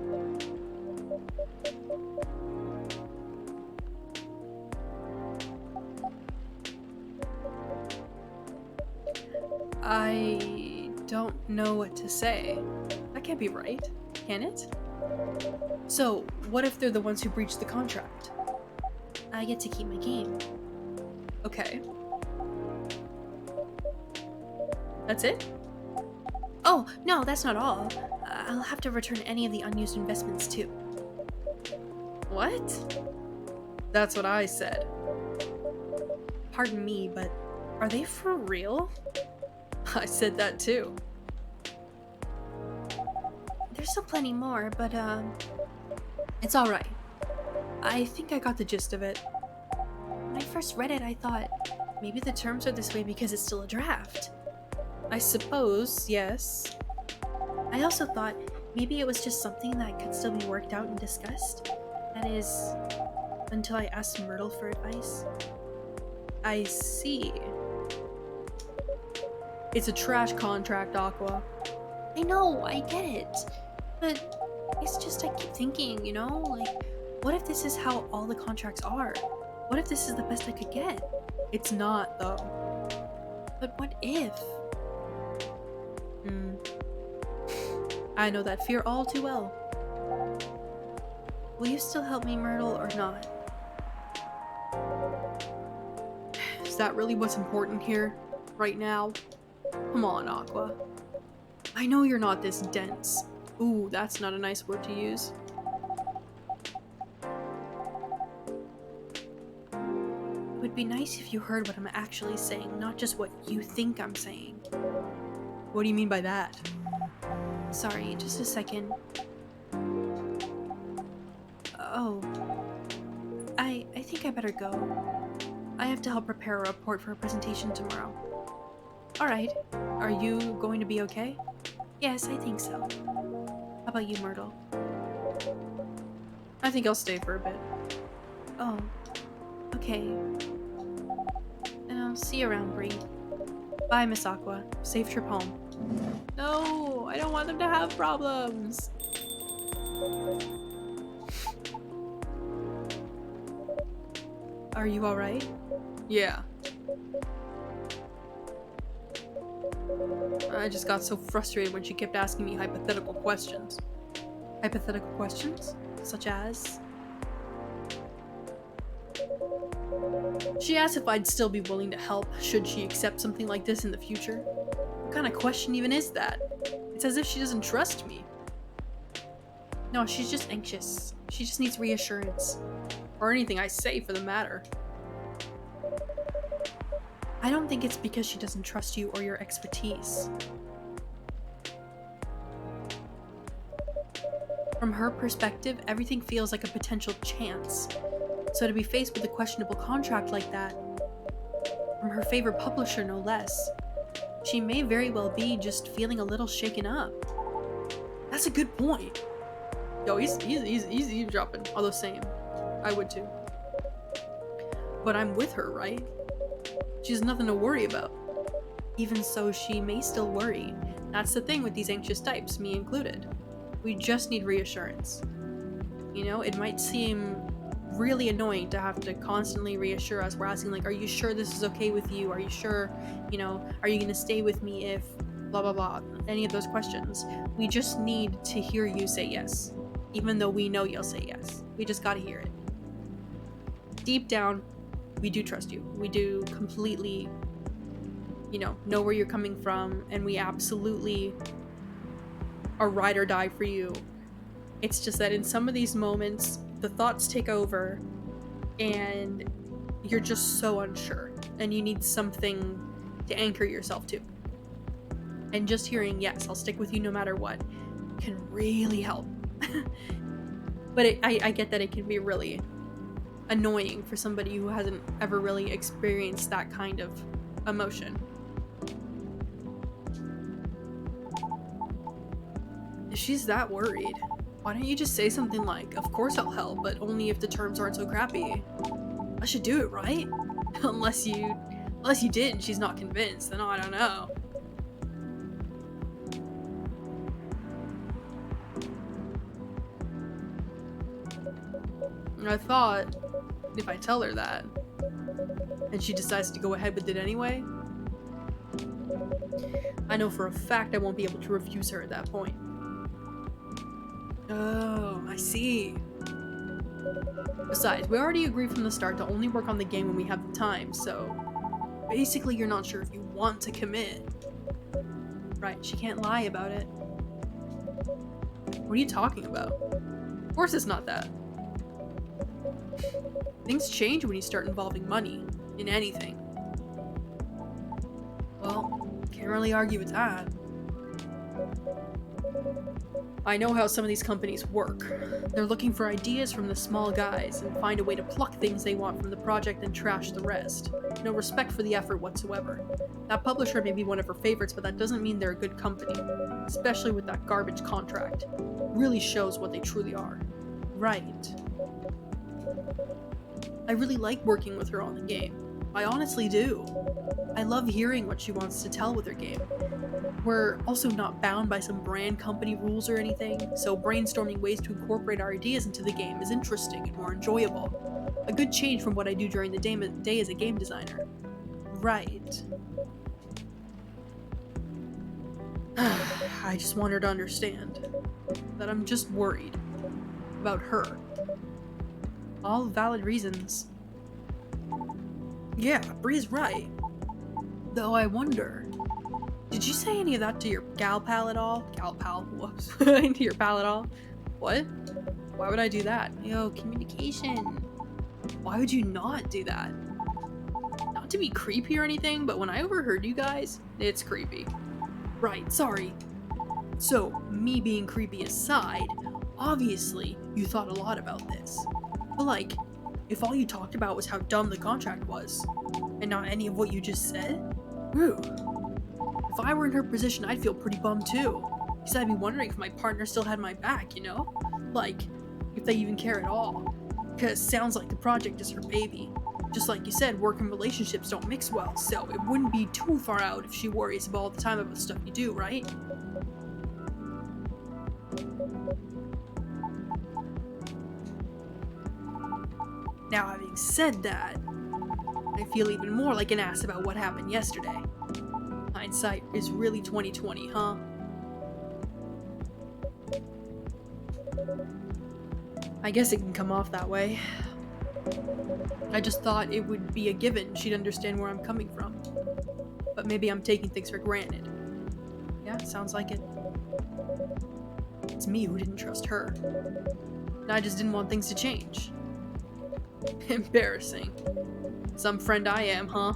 I don't know what to say. That can't be right, can it? So, what if they're the ones who breached the contract? I get to keep my game. Okay. That's it? Oh, no, that's not all. I'll have to return any of the unused investments too. What? That's what I said. Pardon me, but are they for real? I said that too. There's still plenty more, but it's alright. I think I got the gist of it. When I first read it, I thought, maybe the terms are this way because it's still a draft. I suppose, yes. I also thought maybe it was just something that could still be worked out and discussed. That is, until I asked Myrtle for advice. I see. It's a trash contract, Aqua. I know, I get it. But it's just I keep thinking, you know? Like, what if this is how all the contracts are? What if this is the best I could get? It's not, though. But what if? I know that fear all too well. Will you still help me, Myrtle, or not? Is that really what's important here? Right now? Come on, Aqua. I know you're not this dense. Ooh, that's not a nice word to use. It would be nice if you heard what I'm actually saying, not just what you think I'm saying. What do you mean by that? Sorry, just a second. Oh. I think I better go. I have to help prepare a report for a presentation tomorrow. Alright. Are you going to be okay? Yes, I think so. How about you, Myrtle? I think I'll stay for a bit. Oh. Okay. And I'll see you around, Bree. Bye, Miss Aqua. Safe trip home. No, I don't want them to have problems. Are you alright? Yeah. I just got so frustrated when she kept asking me hypothetical questions. Hypothetical questions? Such as? She asked if I'd still be willing to help should she accept something like this in the future. What kind of question even is that? It's as if she doesn't trust me. No, she's just anxious. She just needs reassurance. Or anything I say, for the matter. I don't think it's because she doesn't trust you or your expertise. From her perspective, everything feels like a potential chance. So to be faced with a questionable contract like that, from her favorite publisher no less, she may very well be just feeling a little shaken up. That's a good point. Yo, he's eavesdropping. Although same. I would too. But I'm with her, right? She has nothing to worry about. Even so, she may still worry. That's the thing with these anxious types, me included. We just need reassurance. You know, it might seem really annoying to have to constantly reassure us. We're asking like, are you sure this is okay with you? Are you sure, you know, are you gonna stay with me if blah blah blah? Any of those questions. We just need to hear you say yes. Even though we know you'll say yes. We just gotta hear it. Deep down, we do trust you. We do completely, you know where you're coming from, and we absolutely are ride or die for you. It's just that in some of these moments, the thoughts take over, and you're just so unsure, and you need something to anchor yourself to. And just hearing, yes, I'll stick with you no matter what, can really help. But I get that it can be really annoying for somebody who hasn't ever really experienced that kind of emotion. If she's that worried, why don't you just say something like, of course I'll help, but only if the terms aren't so crappy? I should do it, right? Unless you did and she's not convinced, then I don't know. I thought, if I tell her that, and she decides to go ahead with it anyway, I know for a fact I won't be able to refuse her at that point. Oh, I see. Besides, we already agreed from the start to only work on the game when we have the time, so basically you're not sure if you want to commit. Right, she can't lie about it. What are you talking about? Of course it's not that. Things change when you start involving money in anything. Well, can't really argue with that. I know how some of these companies work. They're looking for ideas from the small guys and find a way to pluck things they want from the project and trash the rest. No respect for the effort whatsoever. That publisher may be one of her favorites, but that doesn't mean they're a good company. Especially with that garbage contract. It really shows what they truly are. Right. I really like working with her on the game. I honestly do. I love hearing what she wants to tell with her game. We're also not bound by some brand company rules or anything, so brainstorming ways to incorporate our ideas into the game is interesting and more enjoyable. A good change from what I do during the day as a game designer. Right. I just want her to understand that I'm just worried about her. All valid reasons. Yeah, Bree's right. Though I wonder, did you say any of that to your gal pal at all? Gal pal, whoops. To your pal at all? What? Why would I do that? Yo, communication. Why would you not do that? Not to be creepy or anything, but when I overheard you guys, it's creepy. Right, sorry. So, me being creepy aside, obviously you thought a lot about this. But like, if all you talked about was how dumb the contract was, and not any of what you just said, whew. If I were in her position, I'd feel pretty bummed too. Because I'd be wondering if my partner still had my back, you know? Like, if they even care at all. Because sounds like the project is her baby. Just like you said, work and relationships don't mix well, so it wouldn't be too far out if she worries about all the time about the stuff you do, right? Now, having said that, I feel even more like an ass about what happened yesterday. Hindsight is really 2020, huh? I guess it can come off that way. I just thought it would be a given she'd understand where I'm coming from. But maybe I'm taking things for granted. Yeah, sounds like it. It's me who didn't trust her. And I just didn't want things to change. Embarrassing. Some friend I am, huh?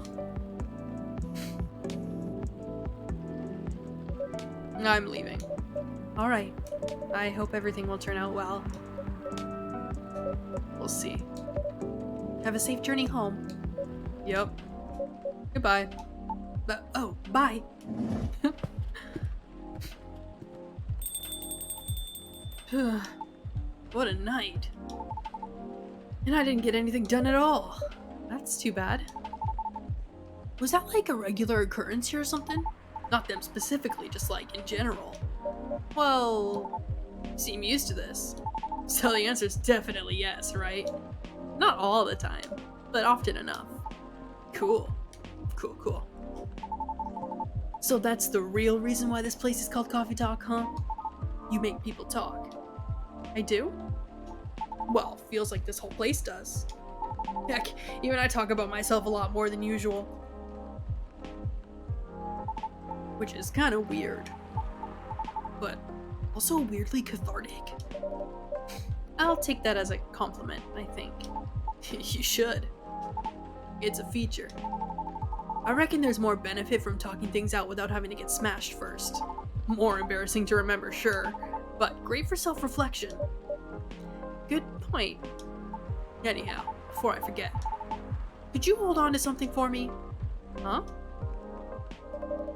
I'm leaving. Alright. I hope everything will turn out well. We'll see. Have a safe journey home. Yep. Goodbye. Oh, bye. What a night. And I didn't get anything done at all. That's too bad. Was that like a regular occurrence here or something? Not them specifically, just like in general. Well, you seem used to this. So the answer's definitely yes, right? Not all the time, but often enough. Cool. Cool, cool. So that's the real reason why this place is called Coffee Talk, huh? You make people talk. I do? Well, feels like this whole place does. Heck, even I talk about myself a lot more than usual. Which is kind of weird. But also weirdly cathartic. I'll take that as a compliment, I think. You should. It's a feature. I reckon there's more benefit from talking things out without having to get smashed first. More embarrassing to remember, sure, but great for self-reflection. Good point. Anyhow, before I forget, could you hold on to something for me? Huh?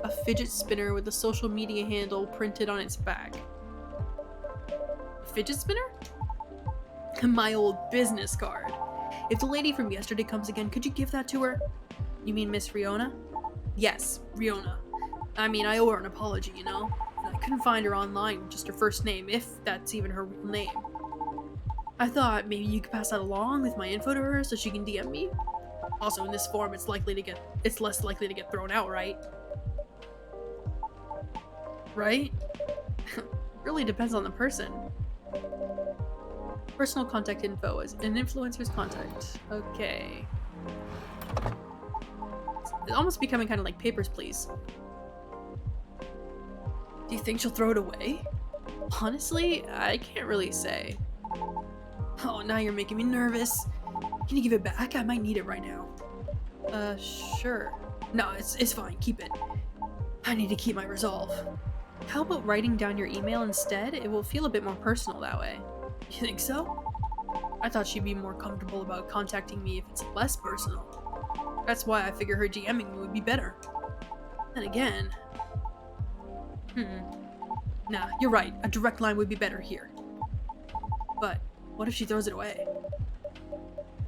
A fidget spinner with a social media handle printed on its back. A fidget spinner? My old business card. If the lady from yesterday comes again, could you give that to her? You mean Miss Riona? Yes, Riona. I mean, I owe her an apology, you know? I couldn't find her online with just her first name, if that's even her real name. I thought maybe you could pass that along with my info to her so she can DM me. Also, in this form, it's less likely to get thrown out, right? Right? Really depends on the person. Personal contact info is an influencer's contact. Okay. It's almost becoming kind of like Papers, Please. Do you think she'll throw it away? Honestly, I can't really say. Oh, now you're making me nervous. Can you give it back? I might need it right now. Sure. No, it's fine. Keep it. I need to keep my resolve. How about writing down your email instead? It will feel a bit more personal that way. You think so? I thought she'd be more comfortable about contacting me if it's less personal. That's why I figure her DMing me would be better. Then again... Nah, you're right. A direct line would be better here. But what if she throws it away?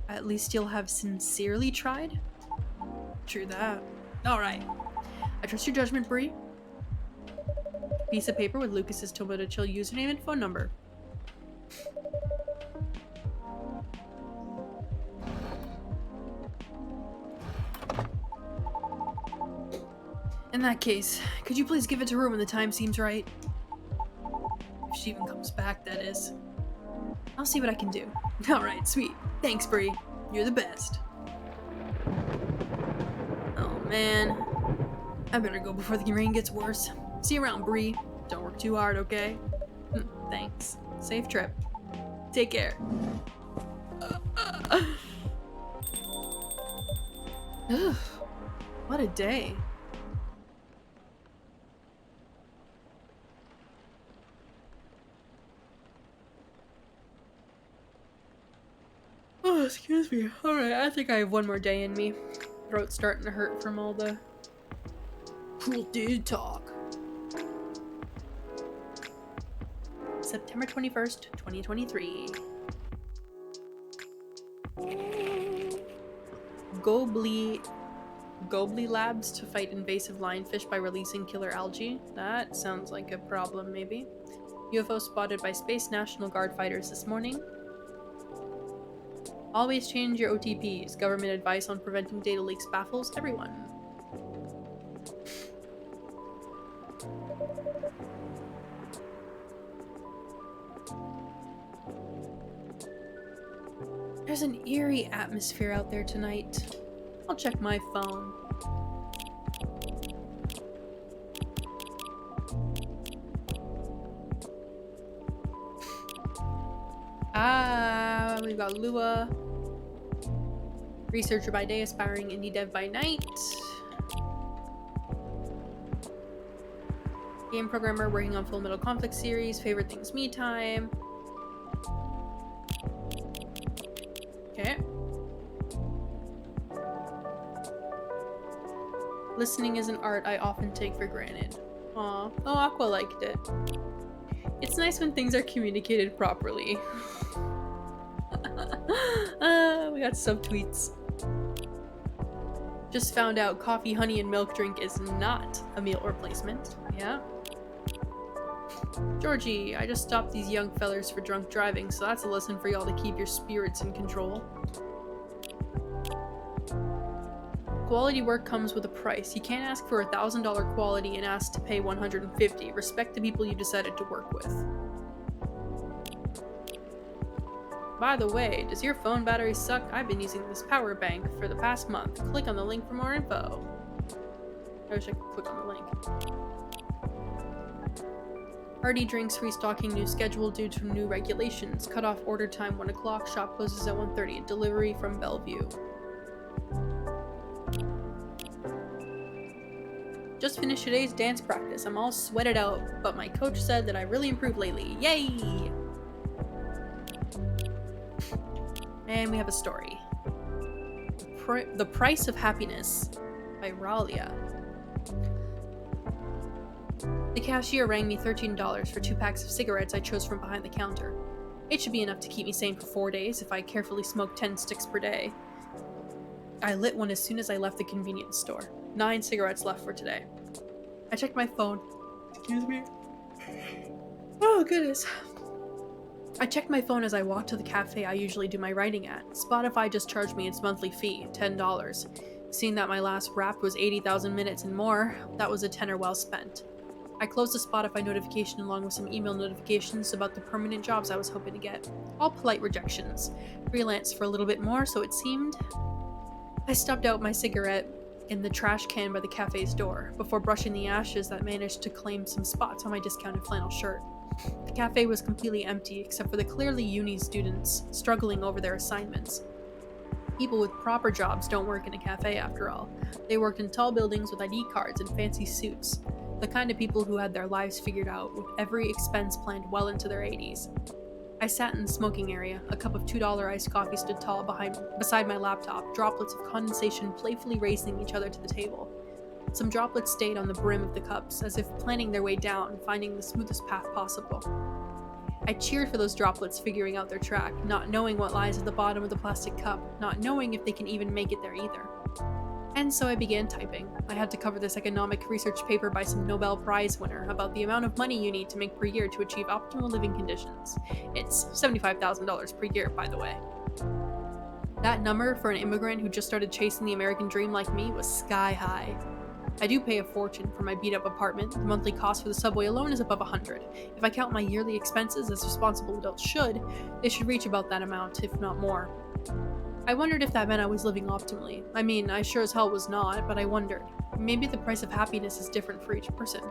At least you'll have sincerely tried? True that. Alright. I trust your judgment, Bree. Piece of paper with Lucas's Tomoto Chill username and phone number. In that case, could you please give it to her when the time seems right? If she even comes back, that is. I'll see what I can do. Alright, sweet. Thanks, Bree. You're the best. Oh, man. I better go before the rain gets worse. See you around, Bree. Don't work too hard, okay? Thanks. Safe trip. Take care. What a day. Oh, excuse me. Alright, I think I have one more day in me. Throat's starting to hurt from all the cool dude talk. September 21st, 2023. Gobly Labs to fight invasive lionfish by releasing killer algae. That sounds like a problem, maybe. UFO spotted by Space National Guard fighters this morning. Always change your OTPs. Government advice on preventing data leaks baffles everyone. There's an eerie atmosphere out there tonight. I'll check my phone. We've got Lua. Researcher by day, aspiring indie dev by night. Game programmer working on Full Metal Conflict series. Favorite things, me time. Okay. Listening is an art I often take for granted. Aw. Oh, Aqua liked it. It's nice when things are communicated properly. We got subtweets. Just found out coffee, honey, and milk drink is not a meal replacement. Yeah. Georgie, I just stopped these young fellers for drunk driving, so that's a lesson for y'all to keep your spirits in control. Quality work comes with a price. You can't ask for $1,000 quality and ask to pay $150. Respect the people you decided to work with. By the way, does your phone battery suck? I've been using this power bank for the past month. Click on the link for more info. I wish I could click on the link. Hardy Drinks restocking new schedule due to new regulations. Cutoff order time 1 o'clock. Shop closes at 1:30. Delivery from Bellevue. Just finished today's dance practice. I'm all sweated out, but my coach said that I really improved lately. Yay! And we have a story. The Price of Happiness by Ralia. The cashier rang me $13 for 2 packs of cigarettes I chose from behind the counter. It should be enough to keep me sane for 4 days if I carefully smoke 10 sticks per day. I lit one as soon as I left the convenience store. 9 cigarettes left for today. I checked my phone. Excuse me. Oh, goodness. I checked my phone as I walked to the cafe I usually do my writing at. Spotify just charged me its monthly fee, $10. Seeing that my last rap was 80,000 minutes and more, that was a tenner well spent. I closed the Spotify notification along with some email notifications about the permanent jobs I was hoping to get. All polite rejections. Freelance for a little bit more, so it seemed. I stubbed out my cigarette in the trash can by the cafe's door, before brushing the ashes that managed to claim some spots on my discounted flannel shirt. The cafe was completely empty except for the clearly uni students struggling over their assignments. People with proper jobs don't work in a cafe after all. They worked in tall buildings with ID cards and fancy suits. The kind of people who had their lives figured out with every expense planned well into their 80s. I sat in the smoking area. A cup of $2 iced coffee stood tall beside my laptop, droplets of condensation playfully racing each other to the table. Some droplets stayed on the brim of the cups, as if planning their way down, finding the smoothest path possible. I cheered for those droplets figuring out their track, not knowing what lies at the bottom of the plastic cup, not knowing if they can even make it there either. And so I began typing. I had to cover this economic research paper by some Nobel Prize winner about the amount of money you need to make per year to achieve optimal living conditions. It's $75,000 per year, by the way. That number for an immigrant who just started chasing the American dream like me was sky high. I do pay a fortune for my beat-up apartment. The monthly cost for the subway alone is above $100. If I count my yearly expenses as responsible adults should, they should reach about that amount, if not more. I wondered if that meant I was living optimally. I mean, I sure as hell was not, but I wondered. Maybe the price of happiness is different for each person.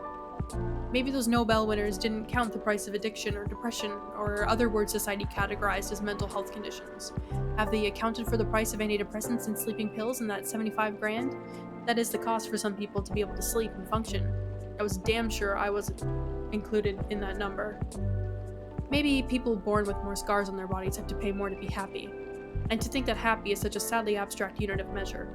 Maybe those Nobel winners didn't count the price of addiction or depression or other words society categorized as mental health conditions. Have they accounted for the price of antidepressants and sleeping pills in that 75 grand? That is the cost for some people to be able to sleep and function. I was damn sure I wasn't included in that number. Maybe people born with more scars on their bodies have to pay more to be happy. And to think that happy is such a sadly abstract unit of measure.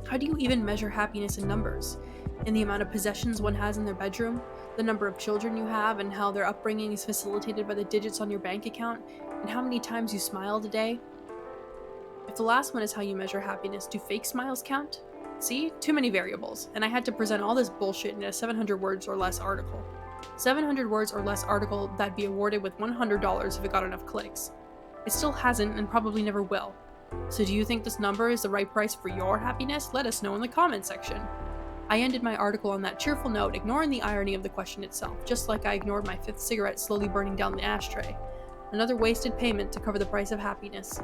How do you even measure happiness in numbers? In the amount of possessions one has in their bedroom, the number of children you have, and how their upbringing is facilitated by the digits on your bank account, and how many times you smiled a day? If the last one is how you measure happiness, do fake smiles count? See? Too many variables, and I had to present all this bullshit in a 700 words or less article. 700 words or less article that'd be awarded with $100 if it got enough clicks. It still hasn't and probably never will. So do you think this number is the right price for your happiness? Let us know in the comment section. I ended my article on that cheerful note, ignoring the irony of the question itself, just like I ignored my 5th cigarette slowly burning down the ashtray. Another wasted payment to cover the price of happiness.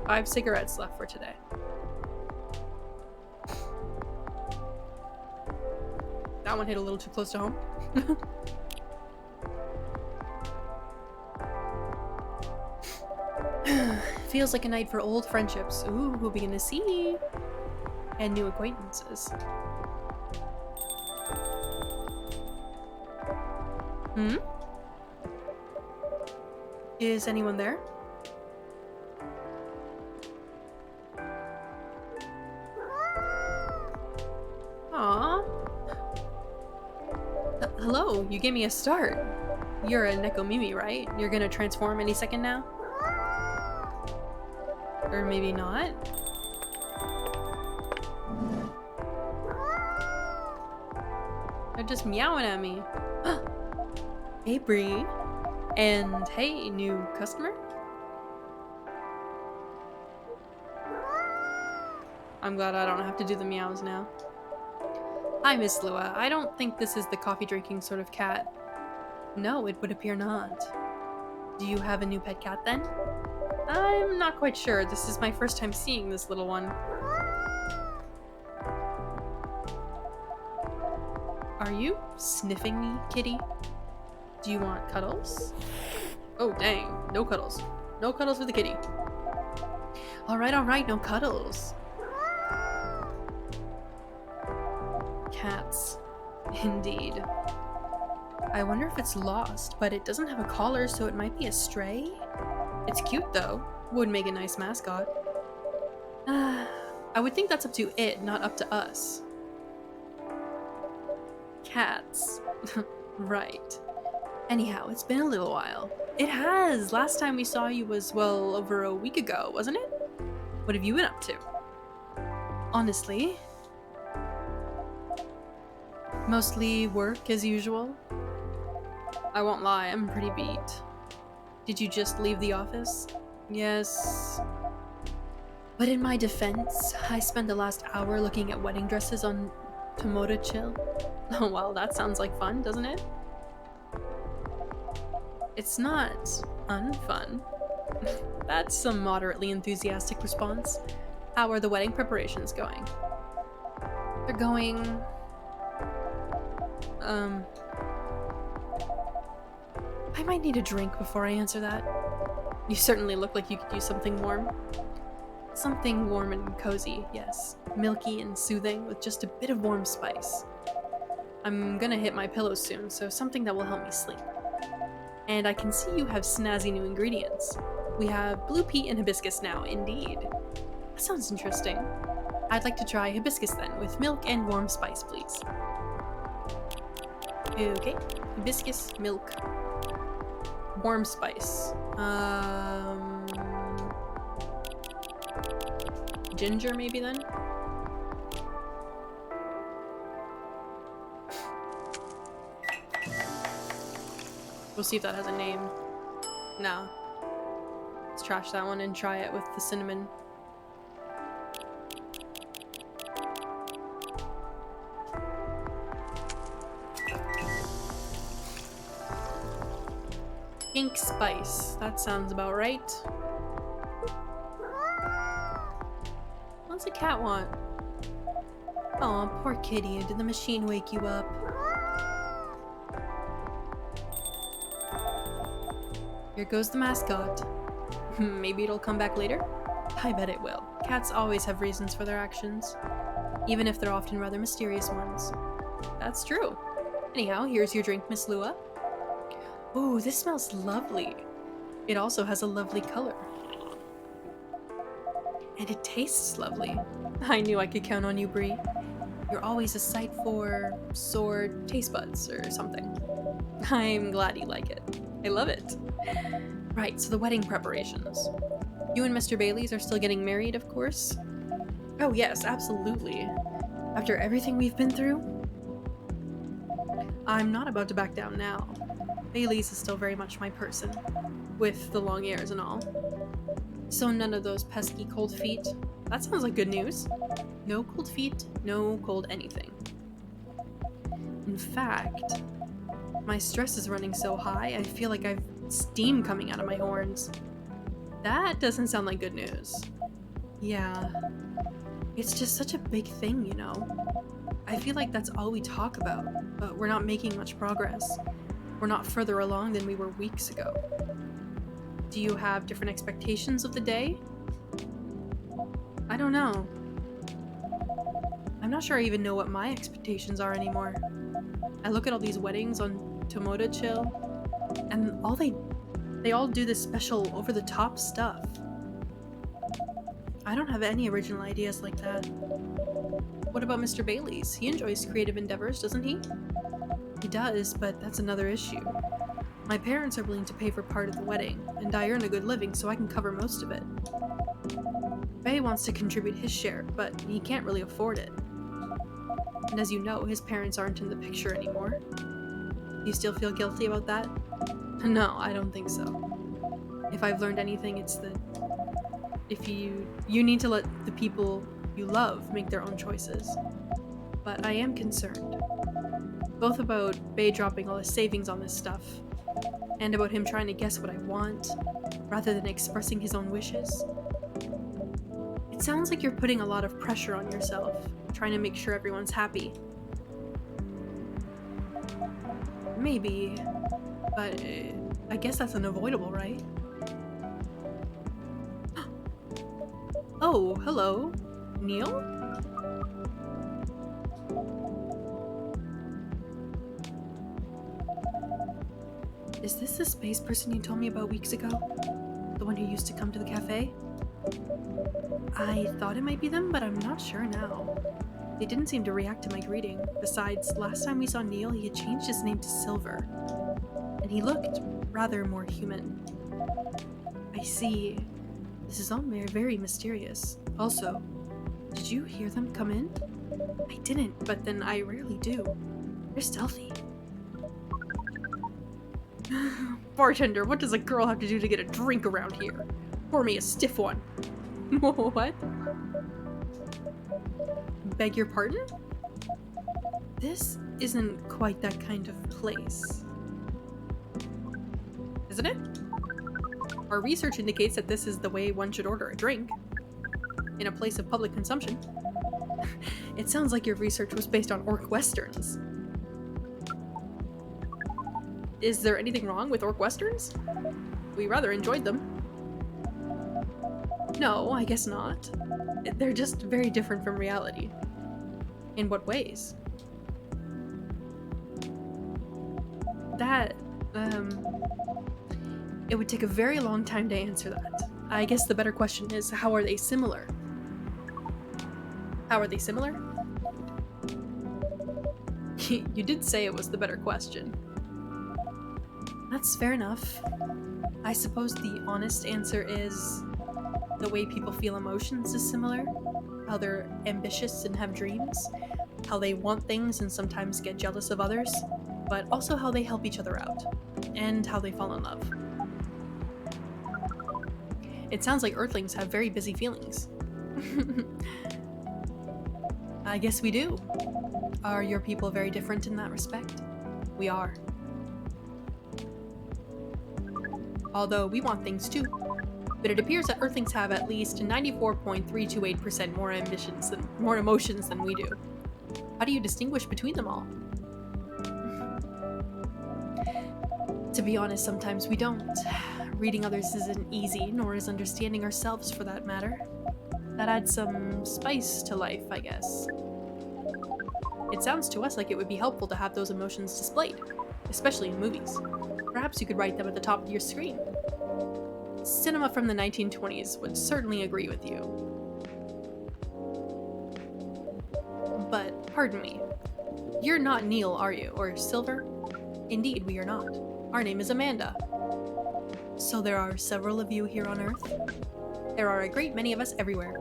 5 cigarettes left for today. That one hit a little too close to home. Feels like a night for old friendships. Ooh, who'll be gonna see? And new acquaintances. Hmm? Is anyone there? Aww. Hello, you gave me a start. You're a Nekomimi, right? You're gonna transform any second now? Or maybe not? They're just meowing at me. Hey, Bree. And hey, new customer? I'm glad I don't have to do the meows now. Hi, Miss Lua. I don't think this is the coffee-drinking sort of cat. No, it would appear not. Do you have a new pet cat then? I'm not quite sure. This is my first time seeing this little one. Are you sniffing me, kitty? Do you want cuddles? Oh, dang. No cuddles. No cuddles with the kitty. Alright, no cuddles. Cats. Indeed. I wonder if it's lost, but it doesn't have a collar, so it might be a stray? It's cute, though. Would make a nice mascot. I would think that's up to it, not up to us. Cats. Right. Anyhow, it's been a little while. It has! Last time we saw you was, well, over a week ago, wasn't it? What have you been up to? Honestly, mostly work as usual. I won't lie, I'm pretty beat. Did you just leave the office? Yes. But in my defense, I spent the last hour looking at wedding dresses on Tomoda Chill. Oh well, that sounds like fun, doesn't it? It's not unfun. That's a moderately enthusiastic response. How are the wedding preparations going? They're going... I might need a drink before I answer that. You certainly look like you could use something warm. Something warm and cozy, yes. Milky and soothing with just a bit of warm spice. I'm gonna hit my pillow soon, so something that will help me sleep. And I can see you have snazzy new ingredients. We have blue pea and hibiscus now, indeed. That sounds interesting. I'd like to try hibiscus then, with milk and warm spice, please. Okay, hibiscus, milk, warm spice. Ginger maybe then? We'll see if that has a name. No. Let's trash that one and try it with the cinnamon. Pink spice. That sounds about right. What's a cat want? Aw, poor kitty. Did the machine wake you up? Here goes the mascot. Maybe it'll come back later? I bet it will. Cats always have reasons for their actions, even if they're often rather mysterious ones. That's true. Anyhow, here's your drink, Miss Lua. Ooh, this smells lovely. It also has a lovely color. And it tastes lovely. I knew I could count on you, Bree. You're always a sight for sore taste buds or something. I'm glad you like it. I love it. Right, so the wedding preparations. You and Mr. Bailey's are still getting married, of course? Oh yes, absolutely. After everything we've been through? I'm not about to back down now. Bailey's is still very much my person, with the long ears and all. So none of those pesky cold feet. That sounds like good news. No cold feet, no cold anything. In fact, my stress is running so high, I feel like I've steam coming out of my horns. That doesn't sound like good news. Yeah. It's just such a big thing, you know? I feel like that's all we talk about, but we're not making much progress. We're not further along than we were weeks ago. Do you have different expectations of the day? I don't know. I'm not sure I even know what my expectations are anymore. I look at all these weddings on Tomoda Chill, and they all do this special over-the-top stuff. I don't have any original ideas like that. What about Mr. Bailey's? He enjoys creative endeavors, doesn't he? He does, but that's another issue. My parents are willing to pay for part of the wedding, and I earn a good living so I can cover most of it. Bay wants to contribute his share, but he can't really afford it. And as you know, his parents aren't in the picture anymore. Do you still feel guilty about that? No, I don't think so. If I've learned anything, it's that if you need to let the people you love make their own choices. But I am concerned. Both about Bay dropping all his savings on this stuff, and about him trying to guess what I want, rather than expressing his own wishes. It sounds like you're putting a lot of pressure on yourself, trying to make sure everyone's happy. Maybe, but I guess that's unavoidable, right? Oh, hello. Neil? Is this the space person you told me about weeks ago? The one who used to come to the cafe? I thought it might be them, but I'm not sure now. They didn't seem to react to my greeting. Besides, last time we saw Neil, he had changed his name to Silver. And he looked rather more human. I see. This is all very mysterious. Also, did you hear them come in? I didn't, but then I rarely do. They're stealthy. Bartender, what does a girl have to do to get a drink around here? Pour me a stiff one. What? Beg your pardon? This isn't quite that kind of place. Isn't it? Our research indicates that this is the way one should order a drink. In a place of public consumption. It sounds like your research was based on orc westerns. Is there anything wrong with orc westerns? We rather enjoyed them. No, I guess not. They're just very different from reality. In what ways? That, it would take a very long time to answer that. I guess the better question is, how are they similar? How are they similar? You did say it was the better question. That's fair enough. I suppose the honest answer is the way people feel emotions is similar. How they're ambitious and have dreams. How they want things and sometimes get jealous of others. But also how they help each other out. And how they fall in love. It sounds like Earthlings have very busy feelings. I guess we do. Are your people very different in that respect? We are. Although we want things too. But it appears that Earthlings have at least 94.328% more emotions than we do. How do you distinguish between them all? To be honest, sometimes we don't. Reading others isn't easy, nor is understanding ourselves for that matter. That adds some spice to life, I guess. It sounds to us like it would be helpful to have those emotions displayed, especially in movies. Perhaps you could write them at the top of your screen. Cinema from the 1920s would certainly agree with you. But, pardon me, you're not Neil, are you? Or Silver? Indeed, we are not. Our name is Amanda. So there are several of you here on Earth? There are a great many of us everywhere.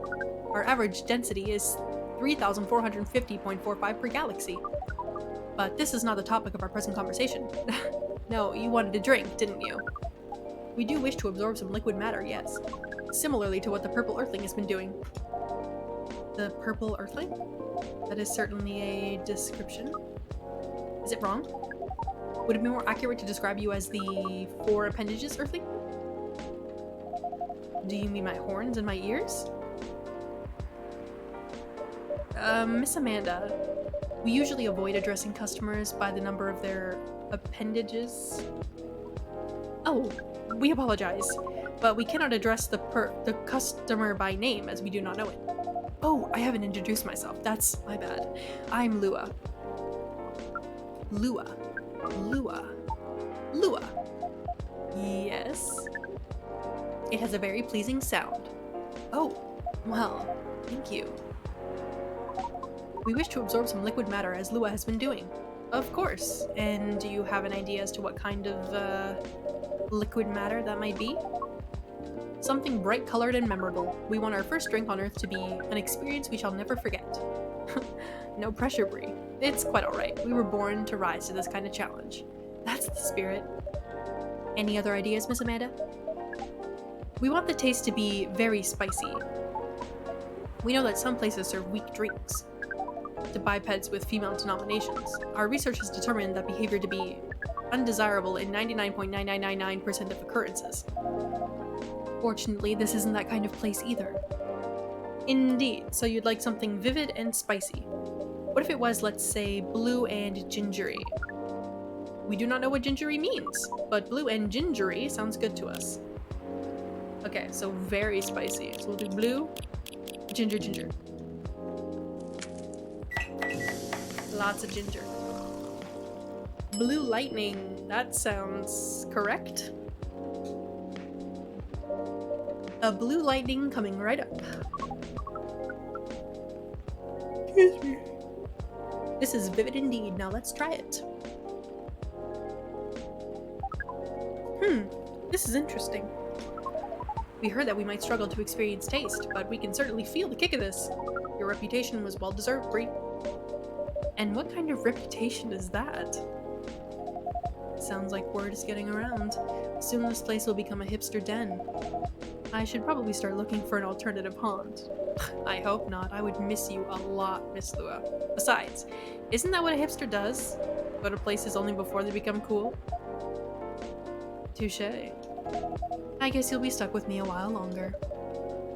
Our average density is 3,450.45 per galaxy. But this is not the topic of our present conversation. No, you wanted a drink, didn't you? We do wish to absorb some liquid matter, yes. Similarly to what the Purple Earthling has been doing. The Purple Earthling? That is certainly a description. Is it wrong? Would it be more accurate to describe you as the 4 appendages, Earthling? Do you mean my horns and my ears? Miss Amanda, we usually avoid addressing customers by the number of their appendages. Oh, we apologize, but we cannot address the customer by name as we do not know it. Oh, I haven't introduced myself. That's my bad. I'm Lua. Lua. Lua. Lua. Yes. It has a very pleasing sound. Oh, well, thank you. We wish to absorb some liquid matter as Lua has been doing. Of course. And do you have an idea as to what kind of liquid matter that might be? Something bright colored and memorable. We want our first drink on Earth to be an experience we shall never forget. No pressure, Bree. It's quite alright. We were born to rise to this kind of challenge. That's the spirit. Any other ideas, Miss Amanda? We want the taste to be very spicy. We know that some places serve weak drinks to bipeds with female denominations. Our research has determined that behavior to be undesirable in 99.9999% of occurrences. Fortunately, this isn't that kind of place either. Indeed, so you'd like something vivid and spicy. What if it was, let's say, blue and gingery? We do not know what gingery means, but blue and gingery sounds good to us. Okay, so very spicy. So we'll do blue, ginger, ginger. Lots of ginger. Blue lightning, that sounds correct. A blue lightning coming right up. Excuse me. This is vivid indeed. Now let's try it. This is interesting. We heard that we might struggle to experience taste, but we can certainly feel the kick of this. Your reputation was well deserved, Bree. And what kind of reputation is that? Sounds like word is getting around. Soon this place will become a hipster den. I should probably start looking for an alternative haunt. I hope not. I would miss you a lot, Miss Lua. Besides, isn't that what a hipster does? Go to places only before they become cool? Touché. I guess you'll be stuck with me a while longer.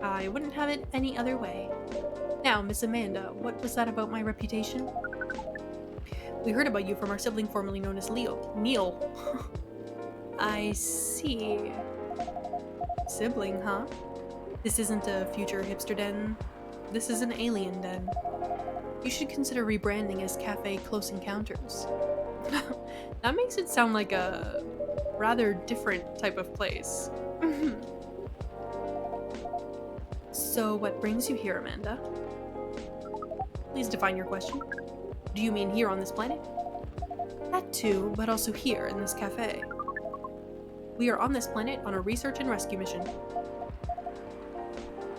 I wouldn't have it any other way. Now, Miss Amanda, what was that about my reputation? We heard about you from our sibling formerly known as Neil. I see. Sibling, huh? This isn't a future hipster den. This is an alien den. You should consider rebranding as Cafe Close Encounters. That makes it sound like a rather different type of place. So what brings you here, Amanda? Please define your question. Do you mean here on this planet? That too, but also here in this cafe. We are on this planet on a research and rescue mission.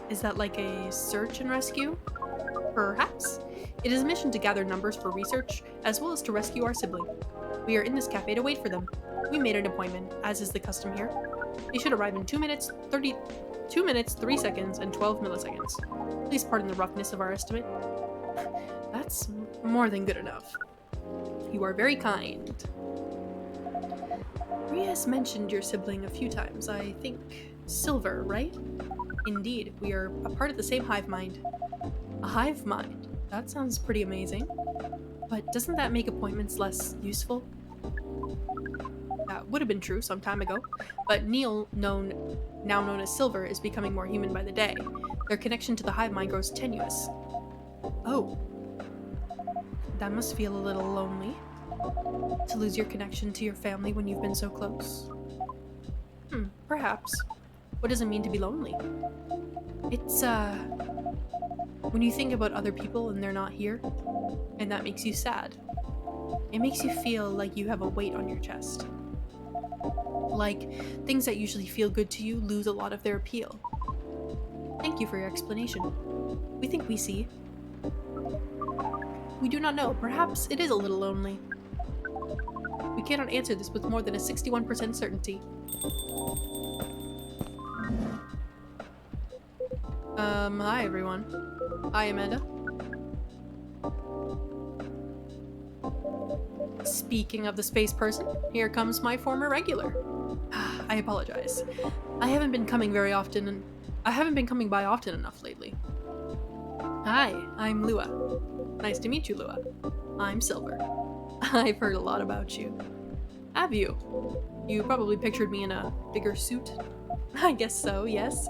Is that like a search and rescue? Perhaps. It is a mission to gather numbers for research, as well as to rescue our sibling. We are in this cafe to wait for them. We made an appointment, as is the custom here. They should arrive in 2 minutes, 3 seconds, and 12 milliseconds. Please pardon the roughness of our estimate. That's more than good enough. You are very kind. Ria has mentioned your sibling a few times. I think Silver, right? Indeed, we are a part of the same hive mind. A hive mind? That sounds pretty amazing. But doesn't that make appointments less useful? That would have been true some time ago, but Neil, now known as Silver, is becoming more human by the day. Their connection to the hive mind grows tenuous. Oh. That must feel a little lonely. To lose your connection to your family when you've been so close. Perhaps. What does it mean to be lonely? It's, when you think about other people and they're not here, and that makes you sad. It makes you feel like you have a weight on your chest. Like, things that usually feel good to you lose a lot of their appeal. Thank you for your explanation. We think we see. We do not know. Perhaps it is a little lonely. We cannot answer this with more than a 61% certainty. Hi everyone. Hi Amanda. Speaking of the space person, here comes my former regular. I apologize. I haven't been coming by often enough lately. Hi, I'm Lua. Nice to meet you, Lua. I'm Silver. I've heard a lot about you. Have you? You probably pictured me in a bigger suit? I guess so, yes.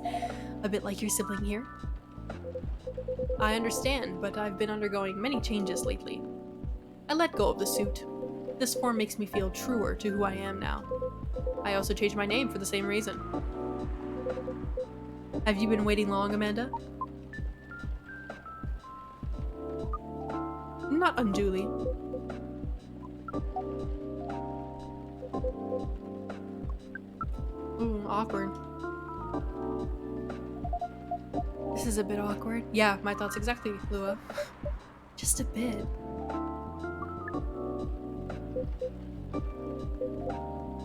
A bit like your sibling here. I understand, but I've been undergoing many changes lately. I let go of the suit. This form makes me feel truer to who I am now. I also changed my name for the same reason. Have you been waiting long, Amanda? Not unduly. Ooh, awkward. This is a bit awkward. Yeah, my thoughts exactly, Lua. Just a bit.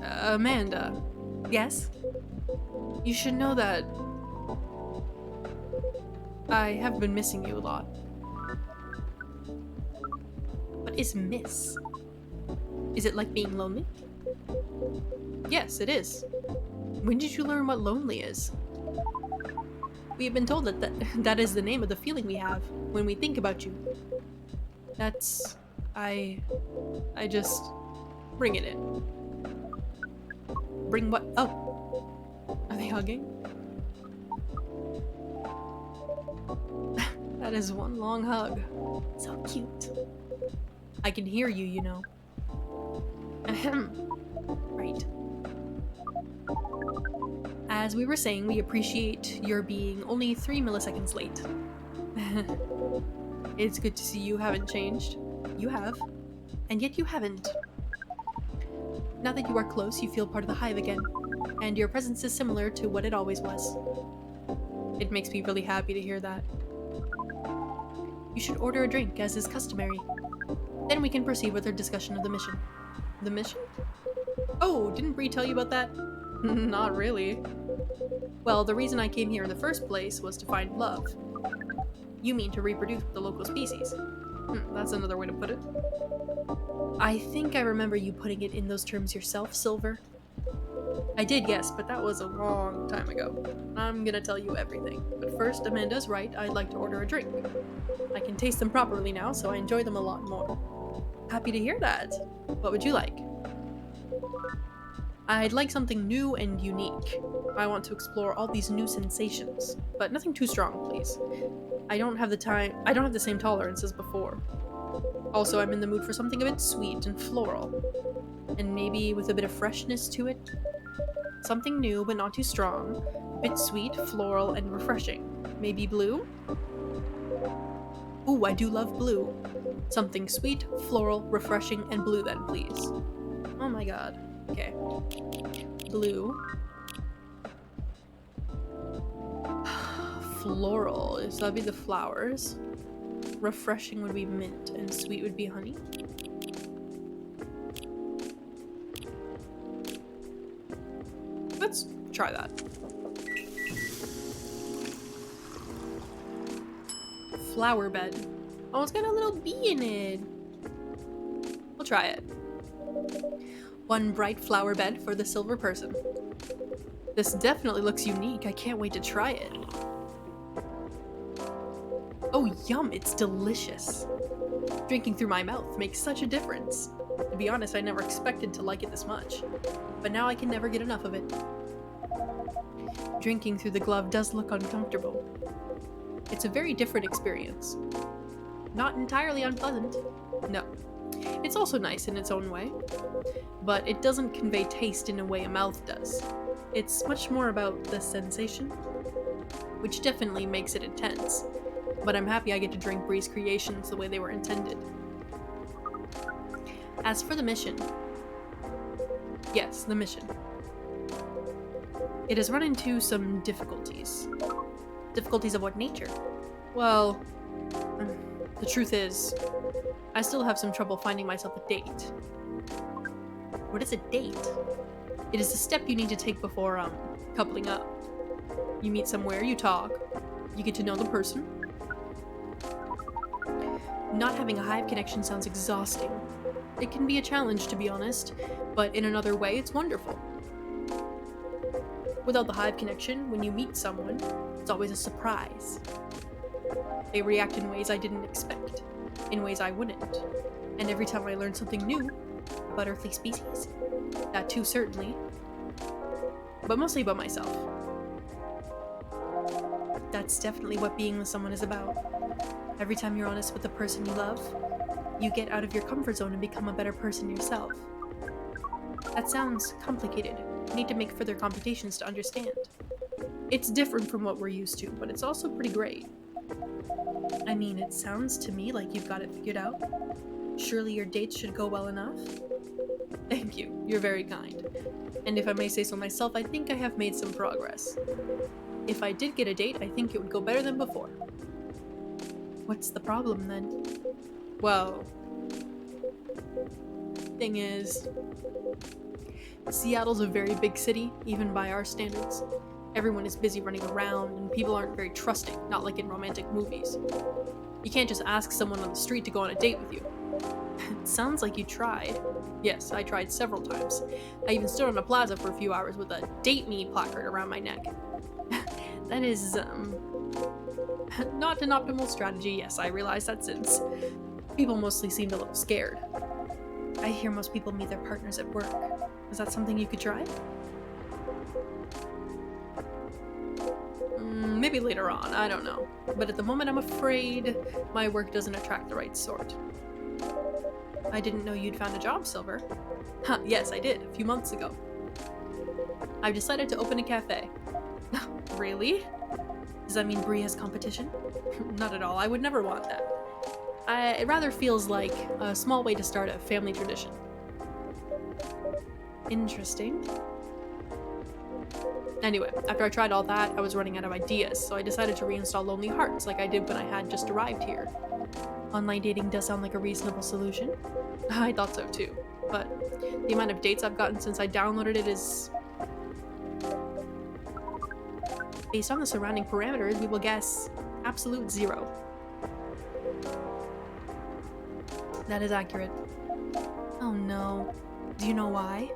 Amanda. Yes? You should know that I have been missing you a lot. What is miss? Is it like being lonely? Yes, it is. When did you learn what lonely is? We have been told that is the name of the feeling we have when we think about you. That's... I just... bring it in. Bring what? Oh. Are they hugging? That is one long hug. So cute. I can hear you, you know. Ahem. Right. As we were saying, we appreciate your being only 3 milliseconds late. It's good to see you haven't changed. You have. And yet you haven't. Now that you are close, you feel part of the hive again. And your presence is similar to what it always was. It makes me really happy to hear that. You should order a drink, as is customary. Then we can proceed with our discussion of the mission. The mission? Oh, didn't Bree tell you about that? Not really. Well, the reason I came here in the first place was to find love. You mean to reproduce the local species. That's another way to put it. I think I remember you putting it in those terms yourself, Silver. I did, yes, but that was a long time ago. I'm gonna tell you everything. But first, Amanda's right, I'd like to order a drink. I can taste them properly now, so I enjoy them a lot more. Happy to hear that. What would you like? I'd like something new and unique. I want to explore all these new sensations, but nothing too strong, please. I don't have the same tolerance as before. Also, I'm in the mood for something a bit sweet and floral. And maybe with a bit of freshness to it. Something new, but not too strong. A bit sweet, floral, and refreshing. Maybe blue? Ooh, I do love blue. Something sweet, floral, refreshing, and blue then, please. Oh my god. Okay. Blue. Floral. So that'd be the flowers. Refreshing would be mint, and sweet would be honey. Let's try that. Flower bed. Oh, it's got a little bee in it. We'll try it. One bright flower bed for the silver person. This definitely looks unique. I can't wait to try it. Oh, yum, it's delicious. Drinking through my mouth makes such a difference. To be honest, I never expected to like it this much. But now I can never get enough of it. Drinking through the glove does look uncomfortable. It's a very different experience. Not entirely unpleasant. No. It's also nice in its own way. But it doesn't convey taste in a way a mouth does. It's much more about the sensation, which definitely makes it intense. But I'm happy I get to drink Bree's creations the way they were intended. As for the mission... Yes, the mission. It has run into some difficulties. Difficulties of what nature? Well, the truth is, I still have some trouble finding myself a date. What is a date? It is a step you need to take before, coupling up. You meet somewhere, you talk, you get to know the person. Not having a hive connection sounds exhausting. It can be a challenge, to be honest, but in another way, it's wonderful. Without the hive connection, when you meet someone, it's always a surprise. They react in ways I didn't expect, in ways I wouldn't. And every time I learn something new about earthly species, that too certainly, but mostly about myself. That's definitely what being with someone is about. Every time you're honest with the person you love, you get out of your comfort zone and become a better person yourself. That sounds complicated. You need to make further computations to understand. It's different from what we're used to, but it's also pretty great. I mean, it sounds to me like you've got it figured out. Surely your dates should go well enough? Thank you, you're very kind. And if I may say so myself, I think I have made some progress. If I did get a date, I think it would go better than before. What's the problem then? Well, thing is, Seattle's a very big city, even by our standards. Everyone is busy running around, and people aren't very trusting, not like in romantic movies. You can't just ask someone on the street to go on a date with you. It sounds like you tried. Yes, I tried several times. I even stood on a plaza for a few hours with a "Date Me" placard around my neck. That is, not an optimal strategy, yes, I realize that since people mostly seemed a little scared. I hear most people meet their partners at work. Is that something you could try? Maybe later on, I don't know. But at the moment, I'm afraid my work doesn't attract the right sort. I didn't know you'd found a job, Silver. Huh, yes, I did, a few months ago. I've decided to open a cafe. Really? Does that mean Bree has competition? Not at all, I would never want that. It rather feels like a small way to start a family tradition. Interesting. Anyway, after I tried all that, I was running out of ideas, so I decided to reinstall Lonely Hearts like I did when I had just arrived here. Online dating does sound like a reasonable solution. I thought so too, but the amount of dates I've gotten since I downloaded it is... Based on the surrounding parameters, we will guess absolute 0. That is accurate. Oh no. Do you know why?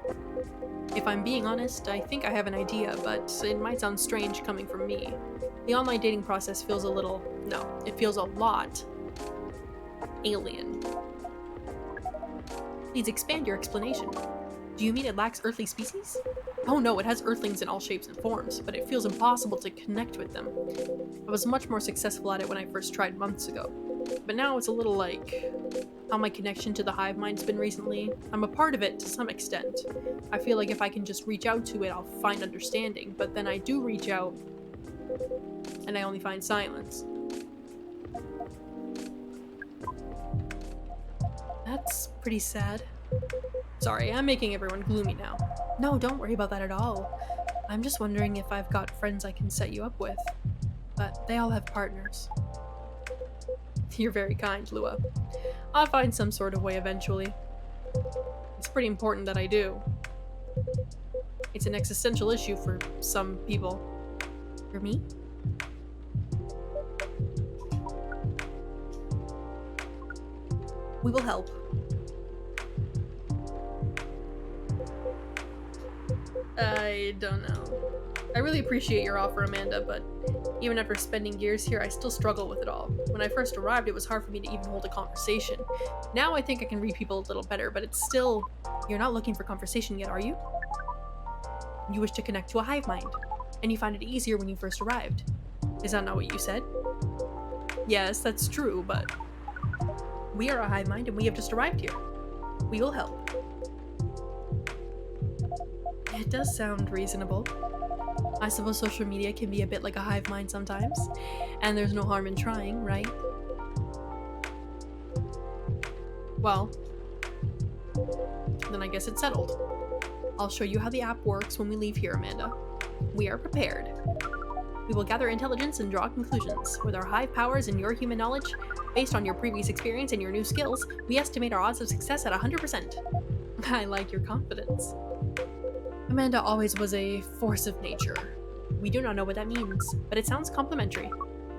If I'm being honest, I think I have an idea, but it might sound strange coming from me. The online dating process feels a little... no, it feels a lot... alien. Please expand your explanation. Do you mean it lacks earthly species? Oh no, it has earthlings in all shapes and forms, but it feels impossible to connect with them. I was much more successful at it when I first tried months ago. But now it's a little like how my connection to the hive mind's been recently. I'm a part of it to some extent. I feel like if I can just reach out to it, I'll find understanding, but then I do reach out, and I only find silence. That's pretty sad. Sorry, I'm making everyone gloomy now. No, don't worry about that at all. I'm just wondering if I've got friends I can set you up with. But they all have partners. You're very kind, Lua. I'll find some sort of way eventually. It's pretty important that I do. It's an existential issue for some people. For me? We will help. I don't know. I really appreciate your offer, Amanda, but even after spending years here, I still struggle with it all. When I first arrived, it was hard for me to even hold a conversation. Now I think I can read people a little better, but it's still... You're not looking for conversation yet, are you? You wish to connect to a hive mind, and you found it easier when you first arrived. Is that not what you said? Yes, that's true, but... We are a hive mind, and we have just arrived here. We will help. It does sound reasonable. I suppose social media can be a bit like a hive mind sometimes, and there's no harm in trying, right? Well, then I guess it's settled. I'll show you how the app works when we leave here, Amanda. We are prepared. We will gather intelligence and draw conclusions. With our hive powers and your human knowledge, based on your previous experience and your new skills, we estimate our odds of success at 100%. I like your confidence. Amanda always was a force of nature. We do not know what that means, but it sounds complimentary.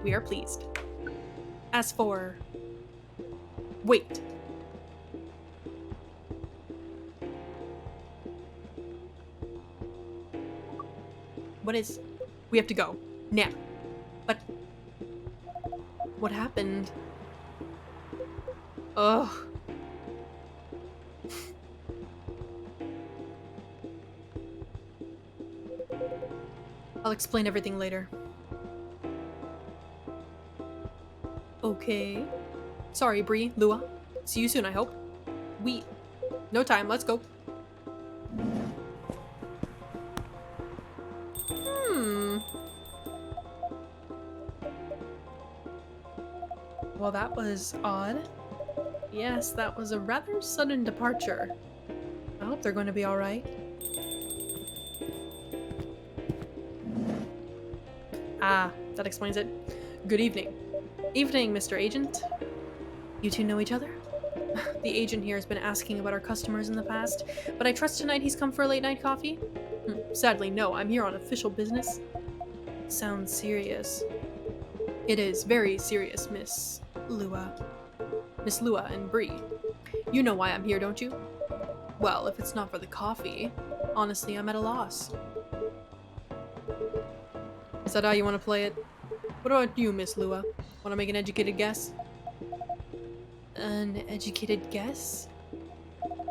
We are pleased. As for... Wait. what is... We have to go. Now. But... What happened? Ugh. I'll explain everything later. Okay. Sorry, Bree, Lua. See you soon, I hope. No time, let's go. Well, that was odd. Yes, that was a rather sudden departure. I hope they're going to be alright. Ah, that explains it. Good evening. Evening, Mr. Agent. You two know each other? The agent here has been asking about our customers in the past, but I trust tonight he's come for a late night coffee? Sadly, no, I'm here on official business. Sounds serious. It is very serious, Miss Lua. Miss Lua and Bree. You know why I'm here, don't you? Well, if it's not for the coffee, honestly, I'm at a loss. Is that how you want to play it? What about you, Miss Lua? Want to make an educated guess? An educated guess?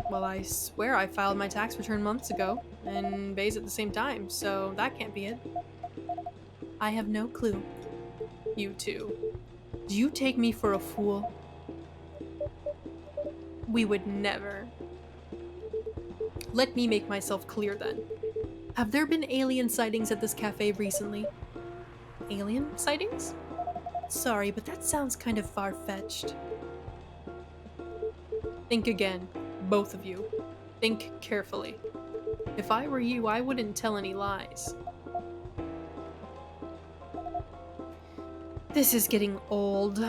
Well, I swear I filed my tax return months ago, and Bay's at the same time, so that can't be it. I have no clue. You two. Do you take me for a fool? We would never. Let me make myself clear then. Have there been alien sightings at this cafe recently? Alien sightings? Sorry, but that sounds kind of far-fetched. Think again, both of you. Think carefully. If I were you, I wouldn't tell any lies. This is getting old.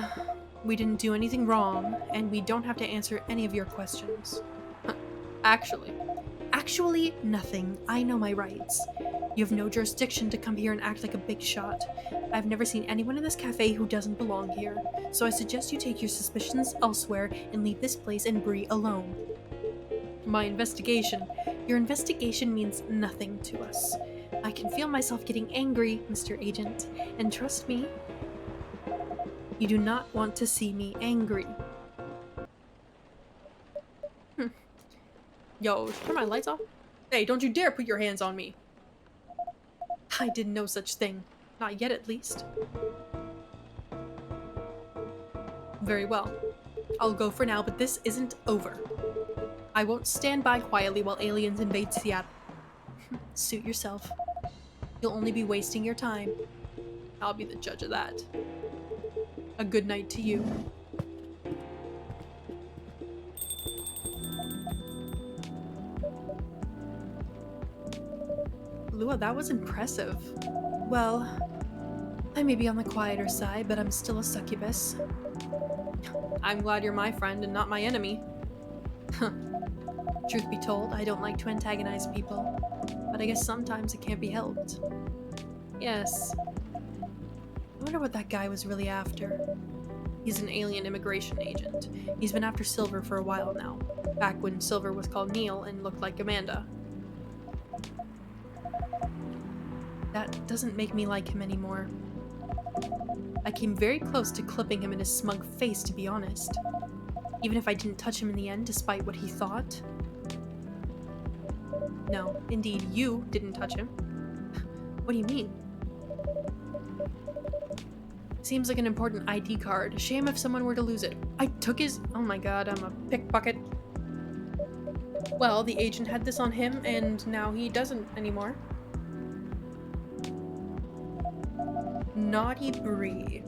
We didn't do anything wrong, and we don't have to answer any of your questions. Actually, nothing. I know my rights. You have no jurisdiction to come here and act like a big shot. I've never seen anyone in this cafe who doesn't belong here, so I suggest you take your suspicions elsewhere and leave this place and Bree alone. My investigation? Your investigation means nothing to us. I can feel myself getting angry, Mr. Agent, and trust me, you do not want to see me angry. Yo, turn my lights off? Hey, don't you dare put your hands on me! I did no such thing. Not yet, at least. Very well. I'll go for now, but this isn't over. I won't stand by quietly while aliens invade Seattle. Suit yourself. You'll only be wasting your time. I'll be the judge of that. A good night to you. Lua, that was impressive. Well, I may be on the quieter side, but I'm still a succubus. I'm glad you're my friend and not my enemy. Truth be told, I don't like to antagonize people, but I guess sometimes it can't be helped. Yes. I wonder what that guy was really after. He's an alien immigration agent. He's been after Silver for a while now, back when Silver was called Neil and looked like Amanda. That doesn't make me like him anymore. I came very close to clipping him in his smug face, to be honest. Even if I didn't touch him in the end, despite what he thought. No, indeed, you didn't touch him. What do you mean? Seems like an important ID card. Shame if someone were to lose it. I took his... Oh my god, I'm a pickpocket. Well, the agent had this on him, and now he doesn't anymore. Naughty Bree.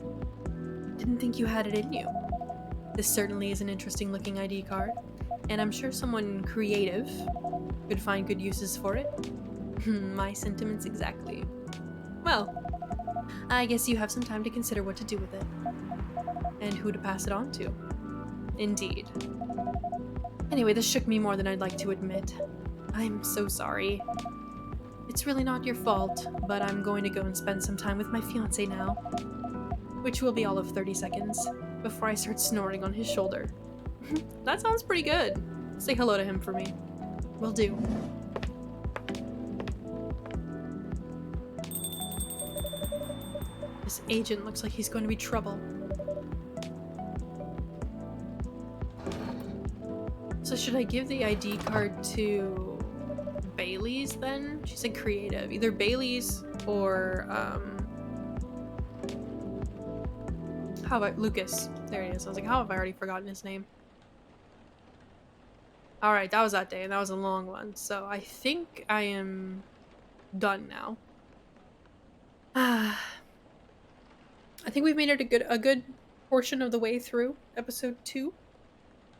Didn't think you had it in you. This certainly is an interesting looking ID card, and I'm sure someone creative could find good uses for it. My sentiments exactly. Well, I guess you have some time to consider what to do with it. And who to pass it on to. Indeed. Anyway, this shook me more than I'd like to admit. I'm so sorry. It's really not your fault, but I'm going to go and spend some time with my fiancé now. Which will be all of 30 seconds, before I start snoring on his shoulder. That sounds pretty good. Say hello to him for me. Will do. This agent looks like he's going to be trouble. So should I give the ID card to Bailey's then? She said creative. Either Bailey's or, how about Lucas? There he is. I was like, how have I already forgotten his name? Alright, that was that day, and that was a long one. So I think I am done now. I think we've made it a good portion of the way through episode 2.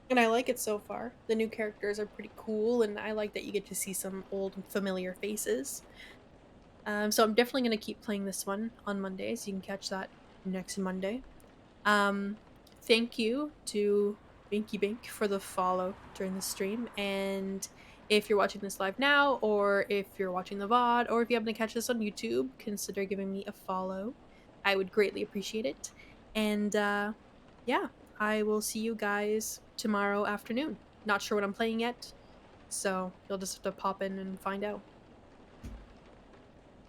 And I like it so far. The new characters are pretty cool, and I like that you get to see some old familiar faces. So I'm definitely going to keep playing this one on Mondays. You can catch that next Monday. Um, Thank you to Binky Bink for the follow during the stream. And if you're watching this live now, or if you're watching the VOD, or if you happen to catch this on YouTube, consider giving me a follow. I would greatly appreciate it. And yeah, I will see you guys tomorrow afternoon. Not sure what I'm playing yet, so you'll just have to pop in and find out.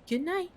Good night.